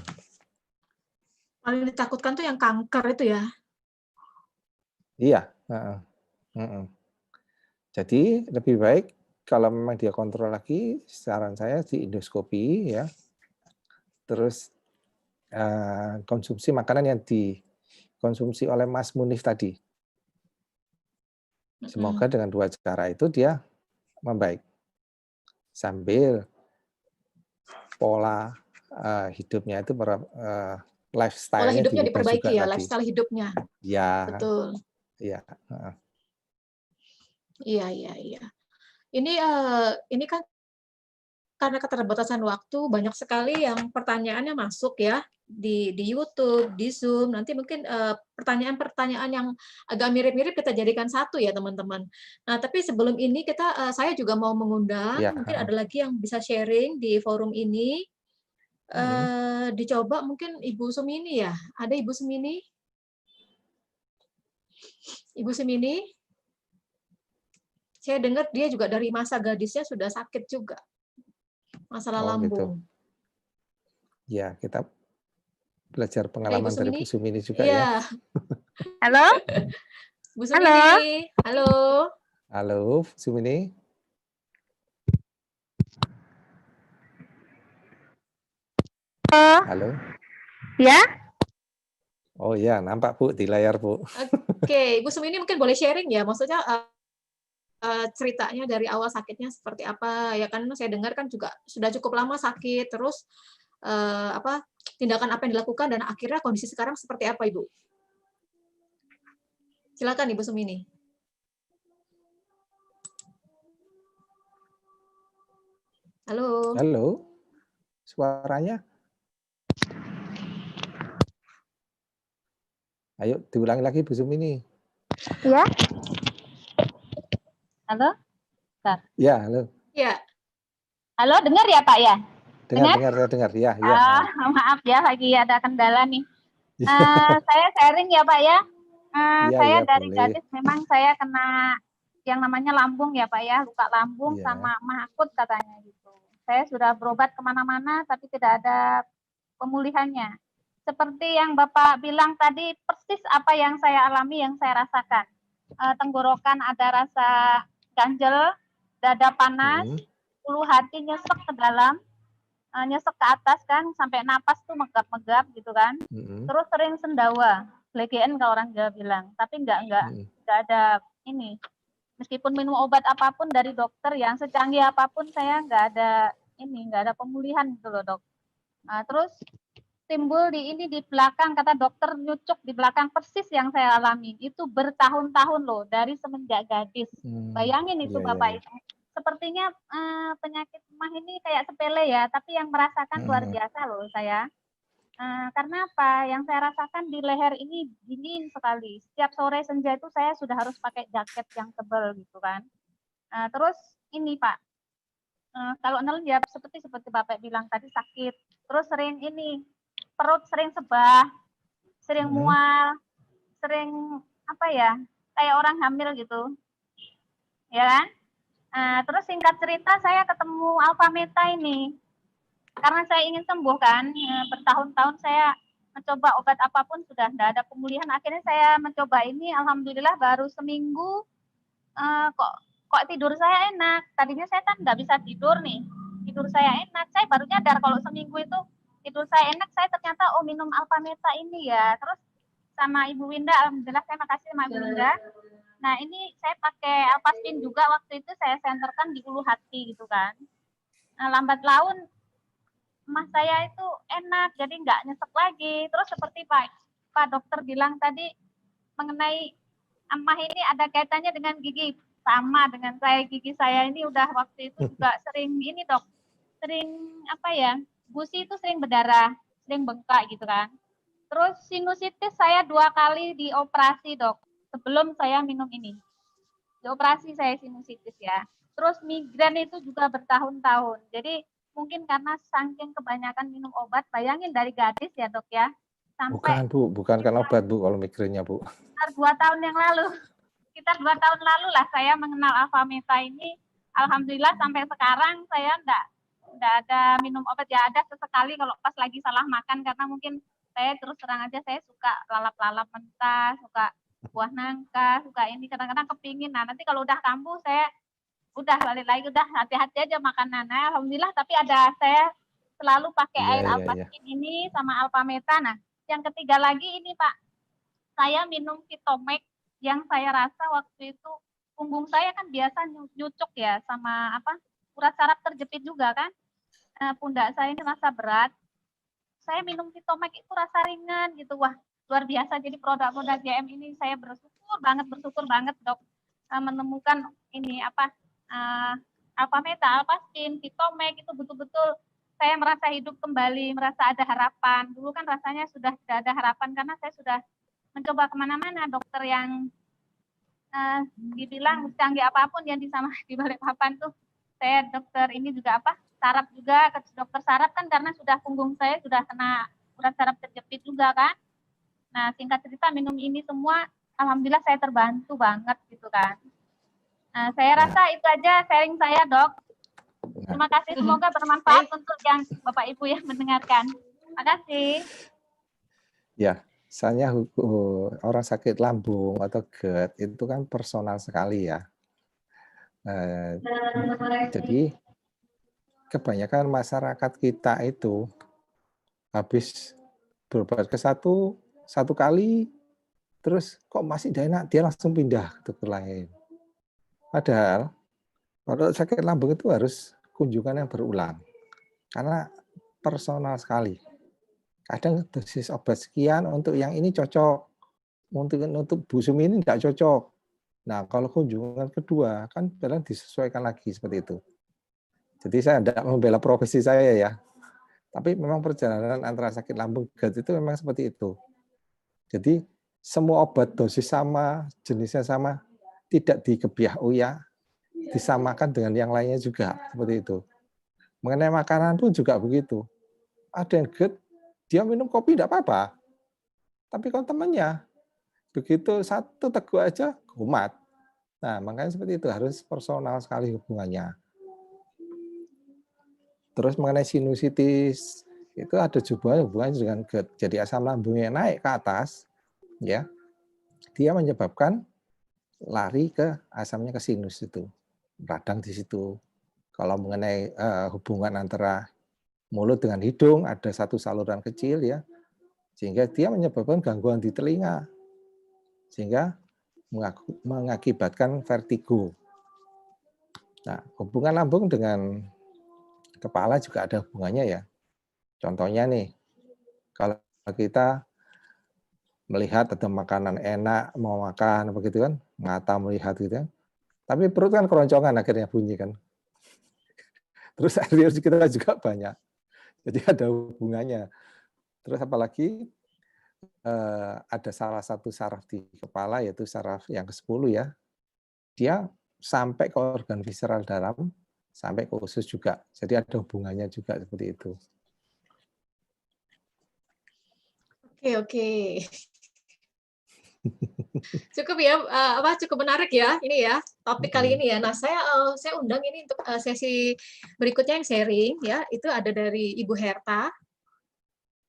Paling ditakutkan tuh yang kanker itu ya? Iya. Jadi lebih baik kalau memang dia kontrol lagi, saran saya di endoskopi ya. Terus konsumsi makanan yang dikonsumsi oleh Mas Munif tadi. Semoga dengan 2 cara itu dia membaik. Sambil pola hidupnya itu Pola lifestyle-nya hidupnya dirubah juga diperbaiki ya, tadi. lifestyle hidupnya. Ya, Betul. iya. Iya. Ini kan karena keterbatasan waktu, banyak sekali yang pertanyaannya masuk ya di YouTube, di Zoom. Nanti mungkin pertanyaan-pertanyaan yang agak mirip-mirip kita jadikan satu ya teman-teman. Nah, tapi sebelum ini saya juga mau mengundang, Iya, mungkin ada lagi yang bisa sharing di forum ini. Dicoba mungkin Ibu Sumini ya. Ada Ibu Sumini? Ibu Sumini? Saya dengar dia juga dari masa gadisnya sudah sakit juga. Masalah oh gitu. lambung. Ya, kita belajar Ibu pengalaman dari Bu Sumini? Sumini juga ya. Iya. Halo? Bu Halo? Sumini. Halo. Halo, Bu Sumini. Halo. Ya? Oh ya, nampak Bu di layar Bu. Oke, Ibu Sumini mungkin boleh sharing ya, maksudnya ceritanya dari awal sakitnya seperti apa ya, kan saya dengar kan juga sudah cukup lama sakit, terus tindakan apa yang dilakukan dan akhirnya kondisi sekarang seperti apa Ibu? Silakan Ibu Sumini. Halo. Halo. Suaranya? Ayo diulangi lagi Bu Sumini. Ya? Halo? Bentar. Ya, halo. Ya. Halo, dengar ya Pak ya? Dengar. Ya. Maaf ya, lagi ada kendala nih. Saya sharing ya Pak ya. Saya dari boleh. gadis memang saya kena yang namanya lambung ya Pak ya, luka lambung sama mah akut katanya gitu. Saya sudah berobat kemana-mana tapi tidak ada pemulihannya. Seperti yang Bapak bilang tadi, persis apa yang saya alami, yang saya rasakan. Tenggorokan ada rasa ganjel, dada panas, ulu hati nyesek ke dalam, nyesek ke atas kan, sampai napas tuh megap-megap gitu kan. Terus sering sendawa, legean kalau orang Jawa bilang, tapi enggak ada ini. Meskipun minum obat apapun dari dokter yang secanggih apapun, saya enggak ada pemulihan gitu loh dok. Terus timbul di belakang, kata dokter nyucuk di belakang persis yang saya alami. Itu bertahun-tahun loh, dari semenjak gadis. Bayangin itu Bapak itu. Sepertinya penyakit mah ini kayak sepele ya, tapi yang merasakan luar biasa loh saya. Karena apa? Yang saya rasakan di leher ini dingin sekali. Setiap sore senja itu saya sudah harus pakai jaket yang tebal gitu kan. Terus ini Pak, kalau nelen ya seperti Bapak bilang tadi sakit. Terus sering ini, perut sering sebah, sering mual, sering apa ya, kayak orang hamil gitu, ya kan? Terus singkat cerita saya ketemu Alfameta ini, karena saya ingin sembuh kan, bertahun-tahun saya mencoba obat apapun sudah tidak ada pemulihan. Akhirnya saya mencoba ini, alhamdulillah baru seminggu kok tidur saya enak. Tadinya saya kan nggak bisa tidur nih, tidur saya enak. Saya baru nyadar kalau seminggu itu tidur saya enak, saya ternyata minum Alfameta ini ya. Terus sama Ibu Winda, alhamdulillah saya makasih sama Ibu Winda. Nah ini saya pakai Alpastin juga, waktu itu saya senterkan di ulu hati gitu kan. Nah, lambat laun emas saya itu enak, jadi nggak nyesek lagi. Terus seperti Pak dokter bilang tadi mengenai emah ini ada kaitannya dengan gigi. sama dengan saya, gigi saya ini udah waktu itu juga sering ini dok, sering apa ya, gusi itu sering berdarah, sering bengkak gitu kan. Terus sinusitis saya 2 kali dioperasi dok, sebelum saya minum ini. Dioperasi saya sinusitis ya. Terus migrain itu juga bertahun-tahun. Jadi mungkin karena saking kebanyakan minum obat, bayangin dari gadis ya dok ya, sampai Bukan Bu, bukan karena obat Bu kalau migrainnya Bu. sekitar 2 tahun yang lalu. Sekitar 2 tahun lalu lah saya mengenal Alphameta ini. Alhamdulillah sampai sekarang saya enggak ada minum obat, ya ada sesekali kalau pas lagi salah makan, karena mungkin saya terus terang aja saya suka lalap-lalap mentah, suka buah nangka, suka ini, kadang-kadang kepingin. Nah nanti kalau udah kambuh saya udah balik lagi, udah hati-hati aja makanan. Nah, alhamdulillah tapi ada, saya selalu pakai air Alpaskin ini sama Alphameta. Nah yang ketiga lagi ini Pak, saya minum Vitomax yang saya rasa waktu itu punggung saya kan biasa nyucuk ya sama apa, urat saraf terjepit juga kan, pundak saya ini rasa berat. Saya minum Vitomax itu rasa ringan gitu, wah luar biasa. Jadi produk-produk JM ini saya bersyukur banget dok, menemukan ini apa, Alphameta, Alpaskin, Vitomax itu betul-betul saya merasa hidup kembali, merasa ada harapan. Dulu kan rasanya sudah tidak ada harapan karena saya sudah mencoba kemana-mana, dokter yang dibilang canggih apapun yang di Balikpapan tuh, saya dokter ini juga apa, saraf juga, dokter saraf kan, karena sudah punggung saya sudah kena urat saraf terjepit juga kan. Nah singkat cerita minum ini semua, alhamdulillah saya terbantu banget gitu kan. Nah saya rasa itu aja sharing saya dok. Terima kasih, semoga bermanfaat untuk yang Bapak Ibu yang mendengarkan. Terima kasih. Ya, misalnya orang sakit lambung atau GERD itu kan personal sekali ya. Jadi kebanyakan masyarakat kita itu habis berobat ke satu kali, terus kok masih tidak enak, dia langsung pindah ke lain. Padahal kalau sakit lambung itu harus kunjungan yang berulang, karena personal sekali. Kadang dosis obat sekian untuk yang ini cocok, untuk busum ini tidak cocok. Nah, kalau kunjungan kedua kan kadang disesuaikan lagi seperti itu. Jadi saya tidak membela profesi saya ya, tapi memang perjalanan antara sakit lambung GERD itu memang seperti itu. Jadi semua obat dosis sama, jenisnya sama, tidak dikebiah uya, disamakan dengan yang lainnya juga seperti itu. Mengenai makanan pun juga begitu. Ada yang GERD, dia minum kopi tidak apa-apa. Tapi kalau temannya, begitu satu teguk aja, kumat. Nah, makanya seperti itu, harus personal sekali hubungannya. Terus mengenai sinusitis, itu ada juga hubungannya dengan GERD. Jadi asam lambungnya naik ke atas, ya, dia menyebabkan lari ke asamnya ke sinus itu. Radang di situ. Kalau mengenai hubungan antara mulut dengan hidung, ada satu saluran kecil ya, sehingga dia menyebabkan gangguan di telinga, sehingga mengakibatkan vertigo. Nah, hubungan lambung dengan kepala juga ada hubungannya ya. Contohnya nih, kalau kita melihat ada makanan enak, mau makan begitu kan, mata melihat gitu kan, tapi perut kan keroncongan akhirnya bunyi kan. Terus air liur kita juga banyak. Jadi ada hubungannya. Terus apalagi ada salah satu saraf di kepala, yaitu saraf yang ke-10 ya. Dia sampai ke organ visceral dalam, sampai ke usus juga. Jadi ada hubungannya juga seperti itu. Oke. Cukup ya, cukup menarik ya ini ya topik kali ini ya. Nah saya undang ini untuk sesi berikutnya yang sharing ya, itu ada dari Ibu Herta.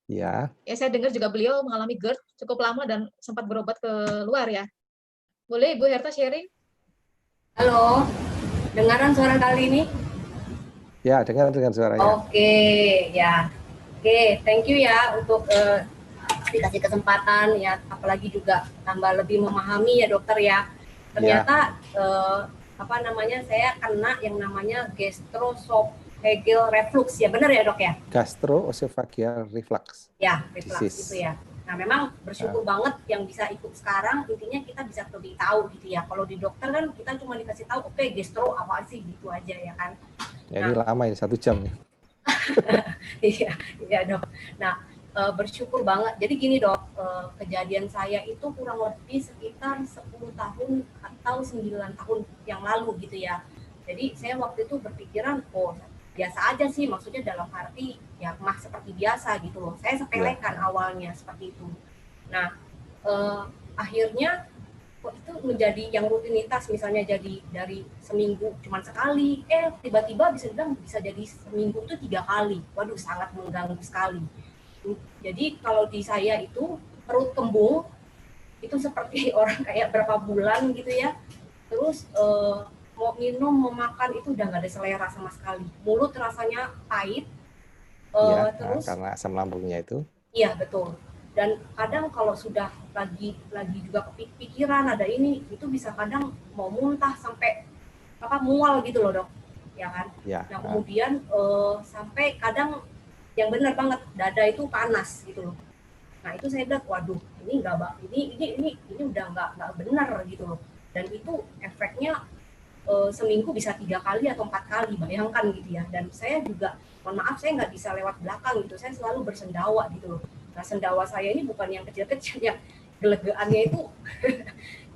Ya. Ya saya dengar juga beliau mengalami GERD cukup lama dan sempat berobat ke luar ya. Boleh Ibu Herta sharing? Halo, dengaran suara kali ini? Ya, dengar suaranya. Oke, ya. Oke, thank you ya untuk dikasih kesempatan ya, apalagi juga tambah lebih memahami ya dokter ya. Ternyata saya kena yang namanya gastroesophageal reflux ya, benar ya dok ya? Gastroesophageal reflux. Ya, reflux itu ya. Nah, memang bersyukur banget yang bisa ikut sekarang, intinya kita bisa lebih tahu gitu ya. Kalau di dokter kan kita cuma dikasih tahu, oke, gastro apa sih gitu aja ya kan. Ya, ini lama ini 1 jam nih. Iya, iya dok. Nah, bersyukur banget. Jadi gini dok, kejadian saya itu kurang lebih sekitar 10 tahun atau 9 tahun yang lalu gitu ya. Jadi saya waktu itu berpikiran, oh biasa aja sih, maksudnya dalam arti ya mah seperti biasa gitu loh. Saya sepelekan awalnya seperti itu. Nah, akhirnya kok itu menjadi yang rutinitas, misalnya jadi dari seminggu cuma sekali, tiba-tiba bisa bilang bisa jadi seminggu itu 3 kali. Waduh, sangat mengganggu sekali. Jadi kalau di saya itu perut kembung itu seperti orang kayak berapa bulan gitu ya. Terus mau minum, mau makan itu udah nggak ada selera sama sekali. Mulut rasanya pahit. Terus karena asam lambungnya itu. Iya betul. Dan kadang kalau sudah lagi juga kepikiran ada ini, itu bisa kadang mau muntah sampai mual gitu loh dok, ya kan? Ya. Nah kemudian sampai kadang yang benar banget dada itu panas gitu loh. Nah itu saya bilang, waduh ini udah nggak benar gitu loh. Dan itu efeknya seminggu bisa 3 kali atau 4 kali, bayangkan gitu ya. Dan saya juga, mohon maaf, saya nggak bisa lewat belakang gitu, saya selalu bersendawa gitu loh. Nah sendawa saya ini bukan yang kecil-kecil, yang gelegaannya itu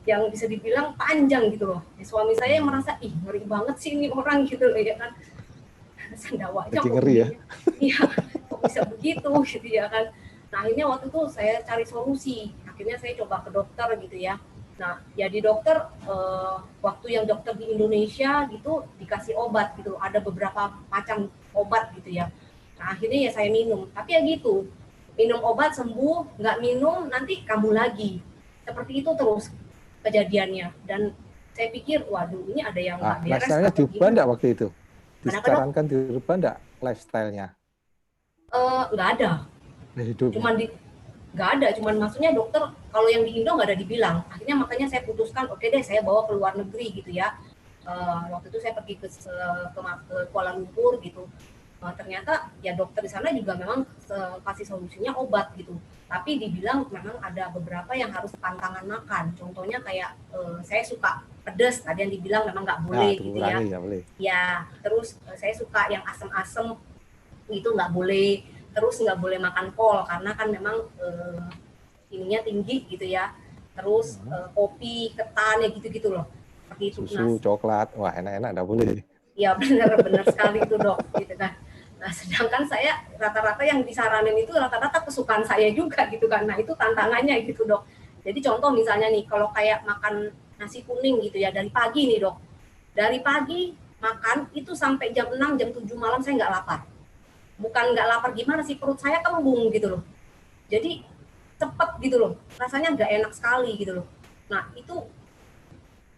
yang bisa dibilang panjang gitu loh. Suami saya merasa, ih ngeri banget sih ini orang gitu loh ya kan. Sendawanya kok ngeri ya? Iya, kok bisa begitu gitu ya kan. Nah akhirnya waktu itu saya cari solusi, akhirnya saya coba ke dokter gitu ya. Nah, ya di dokter, waktu yang dokter di Indonesia gitu dikasih obat gitu, ada beberapa macam obat gitu ya. Nah, akhirnya ya saya minum, tapi ya gitu, minum obat sembuh, nggak minum nanti kambuh lagi. Seperti itu terus kejadiannya. Dan saya pikir, waduh ini ada yang nggak beres. Lifestyle-nya diubah nggak waktu itu? Disarankan dirubah nggak lifestyle-nya? Nggak ada. Cuman nggak ada, cuman maksudnya dokter kalau yang di Indo nggak ada dibilang. Akhirnya makanya saya putuskan, oke deh saya bawa ke luar negeri gitu ya. Waktu itu saya pergi ke Kuala Lumpur gitu. Ternyata ya dokter di sana juga memang kasih solusinya obat gitu. Tapi dibilang memang ada beberapa yang harus pantangan makan. Contohnya kayak saya suka pedas, tadi yang dibilang memang nggak boleh gitu ya. Ya, terus saya suka yang asam-asam itu nggak boleh. Terus nggak boleh makan kol karena kan memang ininya tinggi gitu ya. Terus kopi, ketan ya gitu-gitu loh. Seperti itu. Susu, coklat, wah enak-enak nggak boleh. Iya benar sekali itu dok. Gitu kan. Nah sedangkan saya rata-rata yang disaranin itu rata-rata kesukaan saya juga gitu kan. Nah itu tantangannya gitu dok. Jadi contoh misalnya nih kalau kayak makan nasi kuning gitu ya dari pagi nih dok. Dari pagi makan itu sampai jam 6, jam 7 malam saya nggak lapar. Bukan nggak lapar gimana sih, perut saya kembung gitu loh. Jadi cepet gitu loh, rasanya nggak enak sekali gitu loh. Nah itu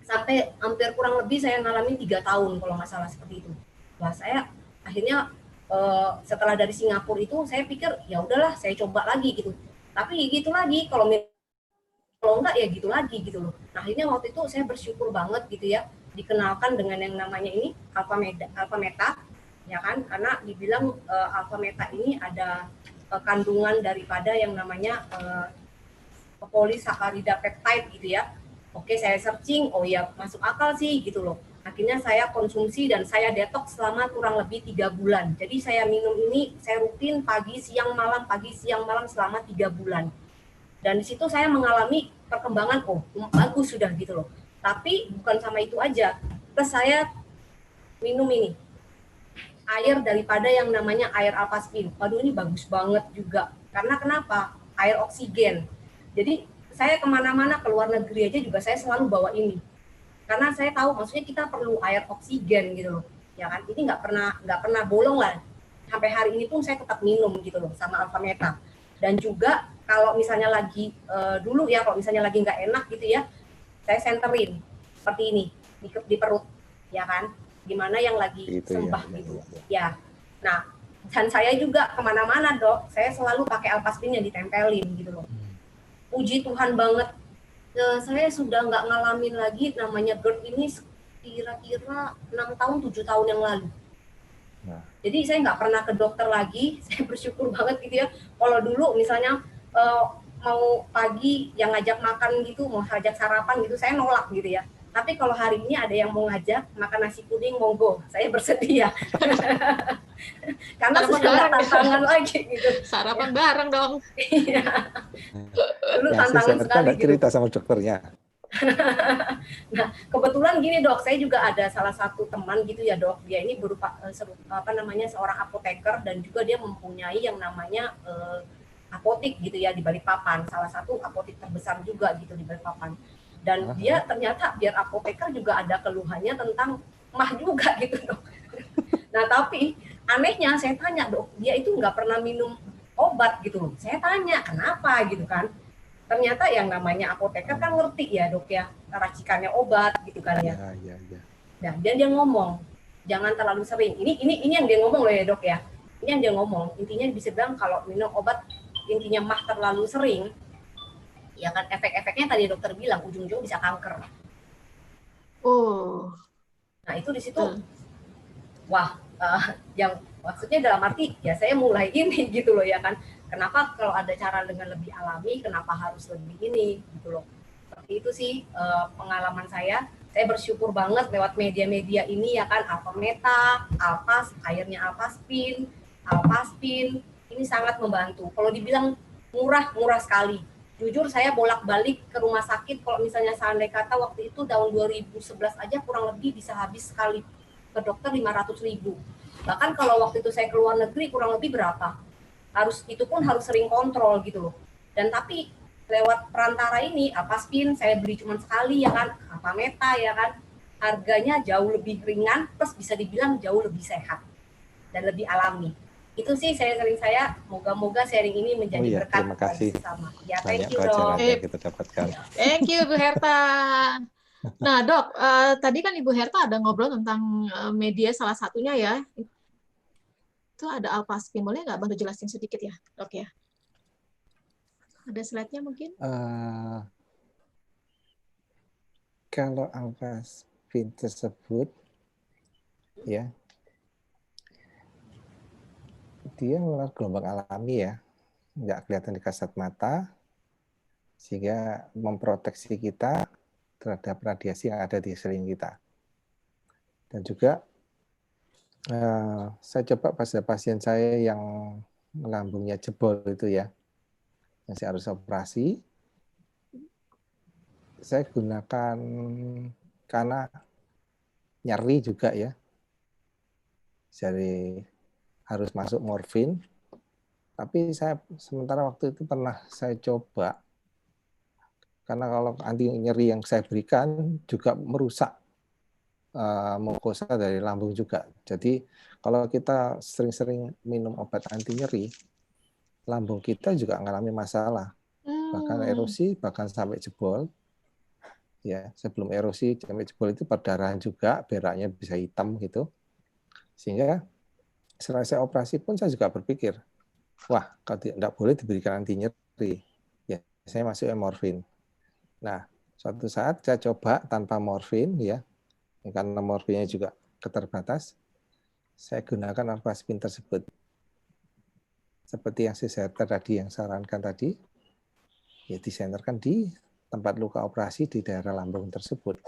sampai hampir kurang lebih saya ngalamin 3 tahun kalau nggak salah seperti itu. Nah saya akhirnya setelah dari Singapura itu saya pikir ya udahlah saya coba lagi gitu. Tapi gitu lagi, kalau enggak ya gitu lagi gitu loh. Nah akhirnya waktu itu saya bersyukur banget gitu ya, dikenalkan dengan yang namanya ini Alpha Meta. Ya kan, karena dibilang alpha meta ini ada kandungan daripada yang namanya polisakarida peptide gitu ya. Oke, saya searching, oh ya masuk akal sih gitu loh. Akhirnya saya konsumsi dan saya detox selama kurang lebih 3 bulan. Jadi saya minum ini, saya rutin pagi siang malam selama 3 bulan. Dan di situ saya mengalami perkembangan, oh bagus sudah gitu loh. Tapi bukan sama itu aja, terus saya minum ini air daripada yang namanya air alphaspin. Waduh ini bagus banget juga. Karena kenapa? Air oksigen. Jadi saya kemana-mana ke luar negeri aja juga saya selalu bawa ini. Karena saya tahu maksudnya kita perlu air oksigen gitu loh. Ya kan? Ini nggak pernah bolong lah. Sampai hari ini pun saya tetap minum gitu loh sama Alpha Meta. Dan juga kalau misalnya lagi dulu ya kalau misalnya lagi nggak enak gitu ya, saya senterin seperti ini di perut, ya kan? Gimana yang lagi sembah gitu ya. Nah dan saya juga kemana-mana dok, saya selalu pakai alphaspin yang ditempelin gitu loh. Puji Tuhan banget, saya sudah nggak ngalamin lagi namanya GERD ini kira-kira 6 tahun 7 tahun yang lalu. Jadi saya nggak pernah ke dokter lagi. Saya bersyukur banget gitu ya. Kalau dulu misalnya mau pagi yang ngajak makan gitu, mau ngajak sarapan gitu, saya nolak gitu ya. Tapi kalau hari ini ada yang mau ngajak makan nasi kuning, monggo, saya bersedia. Karena Sarapan sudah nggak bareng. tantangan lagi gitu. Sarapan bareng dong. Iya. Dulu Yang tantangan saya sekali nggak gitu. cerita sama dokternya. Nah, kebetulan gini Dok, saya juga ada salah satu teman gitu ya Dok. Dia ini berupa seorang apoteker dan juga dia mempunyai yang namanya apotik gitu ya di Balikpapan. Salah satu apotik terbesar juga gitu di Balikpapan. Dan dia ternyata biar apoteker juga ada keluhannya tentang mah juga gitu Dok. Nah, tapi anehnya saya tanya Dok, dia itu nggak pernah minum obat gitu loh. Saya tanya kenapa gitu kan. Ternyata yang namanya apoteker kan ngerti ya Dok ya, racikannya obat gitu kan ya. Ya. Nah, dan dia ngomong, jangan terlalu sering. Ini yang dia ngomong loh ya Dok ya. Ini yang dia ngomong. Intinya bisa bilang kalau minum obat intinya mah terlalu sering, ya kan efek-efeknya tadi dokter bilang ujung-ujung bisa kanker. Oh. Nah, itu di situ wah, yang maksudnya dalam arti ya saya mulai ini gitu loh ya kan. Kenapa kalau ada cara dengan lebih alami, kenapa harus lebih ini gitu loh. Seperti itu sih pengalaman saya. Saya bersyukur banget lewat media-media ini ya kan, Alpameta, Alpas, airnya Alpaspin, ini sangat membantu. Kalau dibilang murah sekali. Jujur saya bolak-balik ke rumah sakit, kalau misalnya seandainya kata waktu itu tahun 2011 aja kurang lebih bisa habis sekali ke dokter 500.000. Bahkan kalau waktu itu saya ke luar negeri kurang lebih berapa? Itu pun harus sering kontrol gitu loh. Dan tapi lewat perantara ini Alpaspin saya beli cuma sekali ya kan, Alpameta ya kan, harganya jauh lebih ringan plus bisa dibilang jauh lebih sehat dan lebih alami. Itu sih moga-moga sharing ini menjadi berkat terima kasih. bersama. Ya, Banyak thank you pelajaran Dok. yang kita dapatkan. Thank you Bu Herta. Nah Dok, tadi kan Ibu Herta ada ngobrol tentang media salah satunya ya. Itu ada Alpaspin. Boleh nggak bantu jelasin sedikit ya Dok ya? Ada slide-nya mungkin? Kalau Alpaspin tersebut, ya, dia melalui gelombang alami ya, nggak kelihatan di kasat mata, sehingga memproteksi kita terhadap radiasi yang ada di sekeliling kita. Dan juga saya coba pada pasien saya yang lambungnya jebol itu ya, yang saya harus operasi, saya gunakan karena nyeri juga ya, jadi harus masuk morfin. Tapi saya sementara waktu itu pernah saya coba, karena kalau anti nyeri yang saya berikan juga merusak mukosa dari lambung juga. Jadi kalau kita sering-sering minum obat anti nyeri, lambung kita juga mengalami masalah. Bahkan erosi, bahkan sampai jebol. Ya, sebelum erosi sampai jebol itu perdarahan juga, beraknya bisa hitam gitu. Sehingga setelah saya operasi pun saya juga berpikir, wah, kalau tidak boleh diberikan anti nyeri. Ya, saya masuk morfin. Nah, suatu saat saya coba tanpa morfin ya, karena morfinnya juga keterbatas, saya gunakan Alpaspin tersebut. Seperti yang saya tadi yang sarankan tadi, ya disenterkan di tempat luka operasi di daerah lambung tersebut.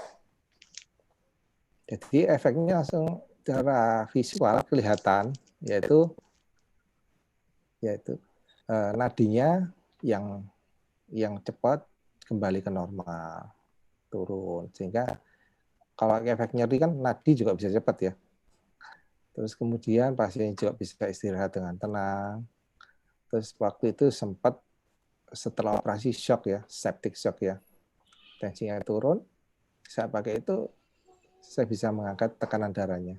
Jadi efeknya langsung secara visual kelihatan, yaitu nadinya yang cepat kembali ke normal, turun, sehingga kalau efek nyeri kan nadi juga bisa cepat ya. Terus kemudian pasien juga bisa istirahat dengan tenang. Terus waktu itu sempat setelah operasi shock ya, septic shock ya, tensinya turun. Saya pakai itu, saya bisa mengangkat tekanan darahnya.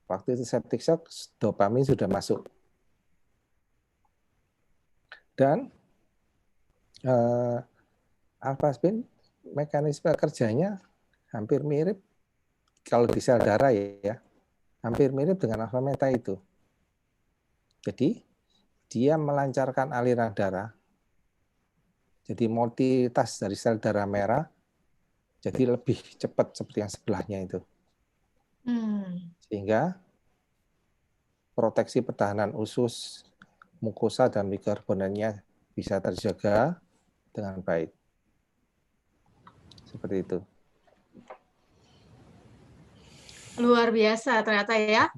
Waktu itu septic shock, dopamin sudah masuk. Dan Alpaspin mekanisme kerjanya hampir mirip kalau di sel darah ya, hampir mirip dengan Alpameta itu. Jadi dia melancarkan aliran darah. Jadi mobilitas dari sel darah merah jadi lebih cepat seperti yang sebelahnya itu. Sehingga proteksi pertahanan usus, mukosa dan bikarbonatnya bisa terjaga dengan baik. Seperti itu. Luar biasa ternyata ya.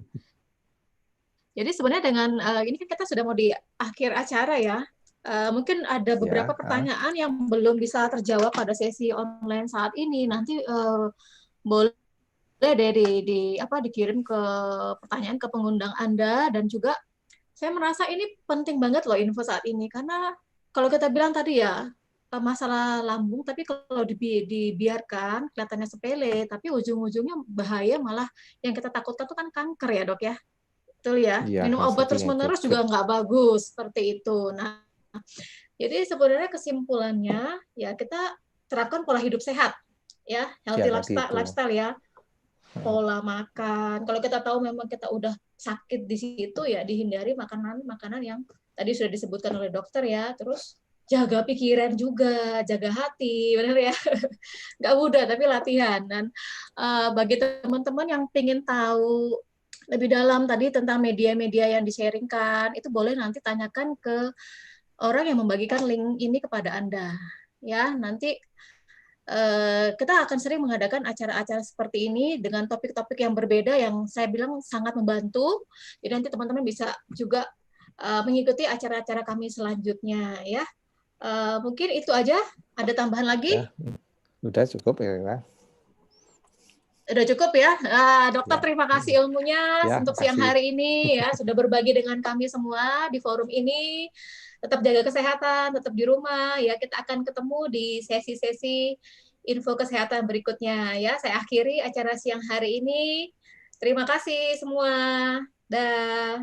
Jadi sebenarnya dengan ini kan kita sudah mau di akhir acara ya. Mungkin ada beberapa pertanyaan yang belum bisa terjawab pada sesi online saat ini. Nanti boleh deh dikirim ke pertanyaan ke pengundang Anda, dan juga saya merasa ini penting banget loh info saat ini, karena kalau kita bilang tadi ya masalah lambung, tapi kalau dibiarkan kelihatannya sepele, tapi ujung-ujungnya bahaya, malah yang kita takutkan itu kan kanker ya dok ya. Betul ya, minum obat terus-menerus juga nggak bagus, seperti itu. Nah, jadi sebenarnya kesimpulannya ya kita terapkan pola hidup sehat, ya, healthy lifestyle ya, pola makan. Kalau kita tahu memang kita udah sakit di situ ya, dihindari makanan yang tadi sudah disebutkan oleh dokter ya. Terus jaga pikiran juga, jaga hati, benar ya. Nggak mudah tapi latihan. Dan bagi teman-teman yang ingin tahu lebih dalam tadi tentang media-media yang di-sharingkan, itu boleh nanti tanyakan ke orang yang membagikan link ini kepada Anda. Ya, nanti kita akan sering mengadakan acara-acara seperti ini dengan topik-topik yang berbeda yang saya bilang sangat membantu. Jadi nanti teman-teman bisa juga mengikuti acara-acara kami selanjutnya ya. Mungkin itu aja. Ada tambahan lagi? Ya, udah cukup ya. Udah cukup ya, dokter. Terima kasih ilmunya untuk siang hari ini ya, sudah berbagi dengan kami semua di forum ini. Tetap jaga kesehatan, tetap di rumah ya. Kita akan ketemu di sesi-sesi info kesehatan berikutnya ya. Saya akhiri acara siang hari ini. Terima kasih semua. Dah.